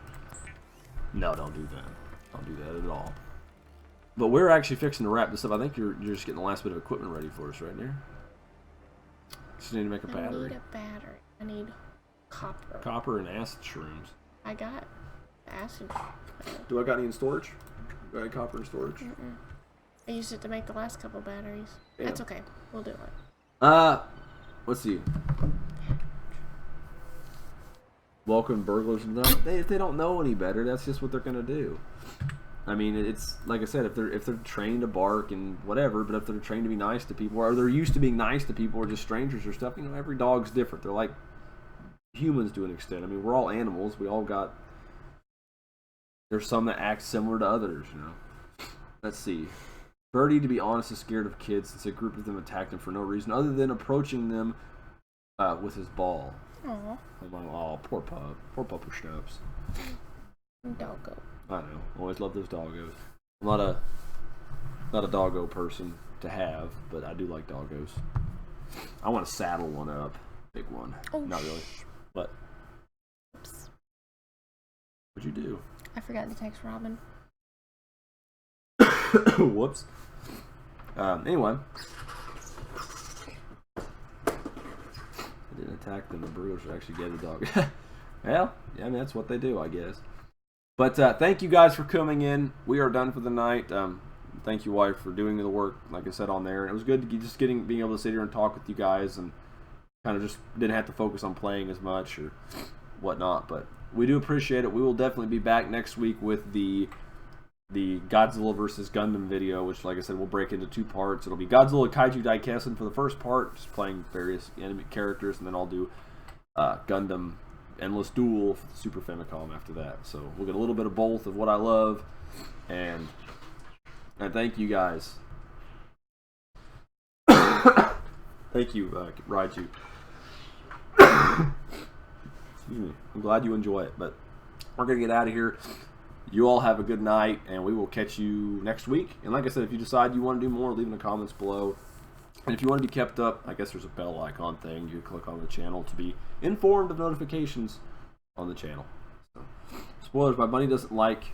No, don't do that. Don't do that at all. But we're actually fixing to wrap this up. I think you're just getting the last bit of equipment ready for us right there. Just need to make a battery. I need a battery. I need copper. Copper and acid shrooms. I got acid. Do I got any in storage? Got any copper in storage? Mm-mm. I used it to make the last couple batteries. Yeah. That's okay. We'll do it. Let's see. Welcome burglars. No, if they don't know any better, that's just what they're gonna do. I mean, it's like I said, if they're trained to bark and whatever, but if they're trained to be nice to people, or they're used to being nice to people, or just strangers or stuff, every dog's different. They're like humans to an extent. I mean, we're all animals. We all got. There's some that act similar to others, Let's see. Birdie, to be honest, is scared of kids since a group of them attacked him for no reason other than approaching them with his ball. Aww. Oh, poor pup. Poor pupper schnapps. Doggo. I know. Always love those doggos. I'm not a doggo person to have, but I do like doggos. I want to saddle one up. Big one. Oh, not really. But. Oops. What'd you do? I forgot to text Robin. Whoops. Anyway. I didn't attack them. The burglars actually gave the dog. Well, yeah, I mean, that's what they do, I guess. But thank you guys for coming in. We are done for the night. Thank you, wife, for doing the work, like I said, on there. And it was good to just being able to sit here and talk with you guys and kind of just didn't have to focus on playing as much or whatnot. But we do appreciate it. We will definitely be back next week with the Godzilla vs. Gundam video, which, like I said, we'll break into 2 parts. It'll be Godzilla Kaiju Daikessen for the first part, just playing various enemy characters, and then I'll do Gundam endless duel for the Super Famicom after that. So we'll get a little bit of both of what I love, and thank you guys. Thank you, Raiju. Excuse me. I'm glad you enjoy it, but we're gonna get out of here. You all have a good night, and we will catch you next week. And like I said, if you decide you want to do more, leave in the comments below. And if you want to be kept up, I guess there's a bell icon thing. You click on the channel to be informed of notifications on the channel. So, spoilers, my bunny doesn't like...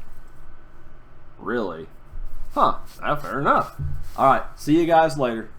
Really? Huh. Fair enough. Alright, see you guys later.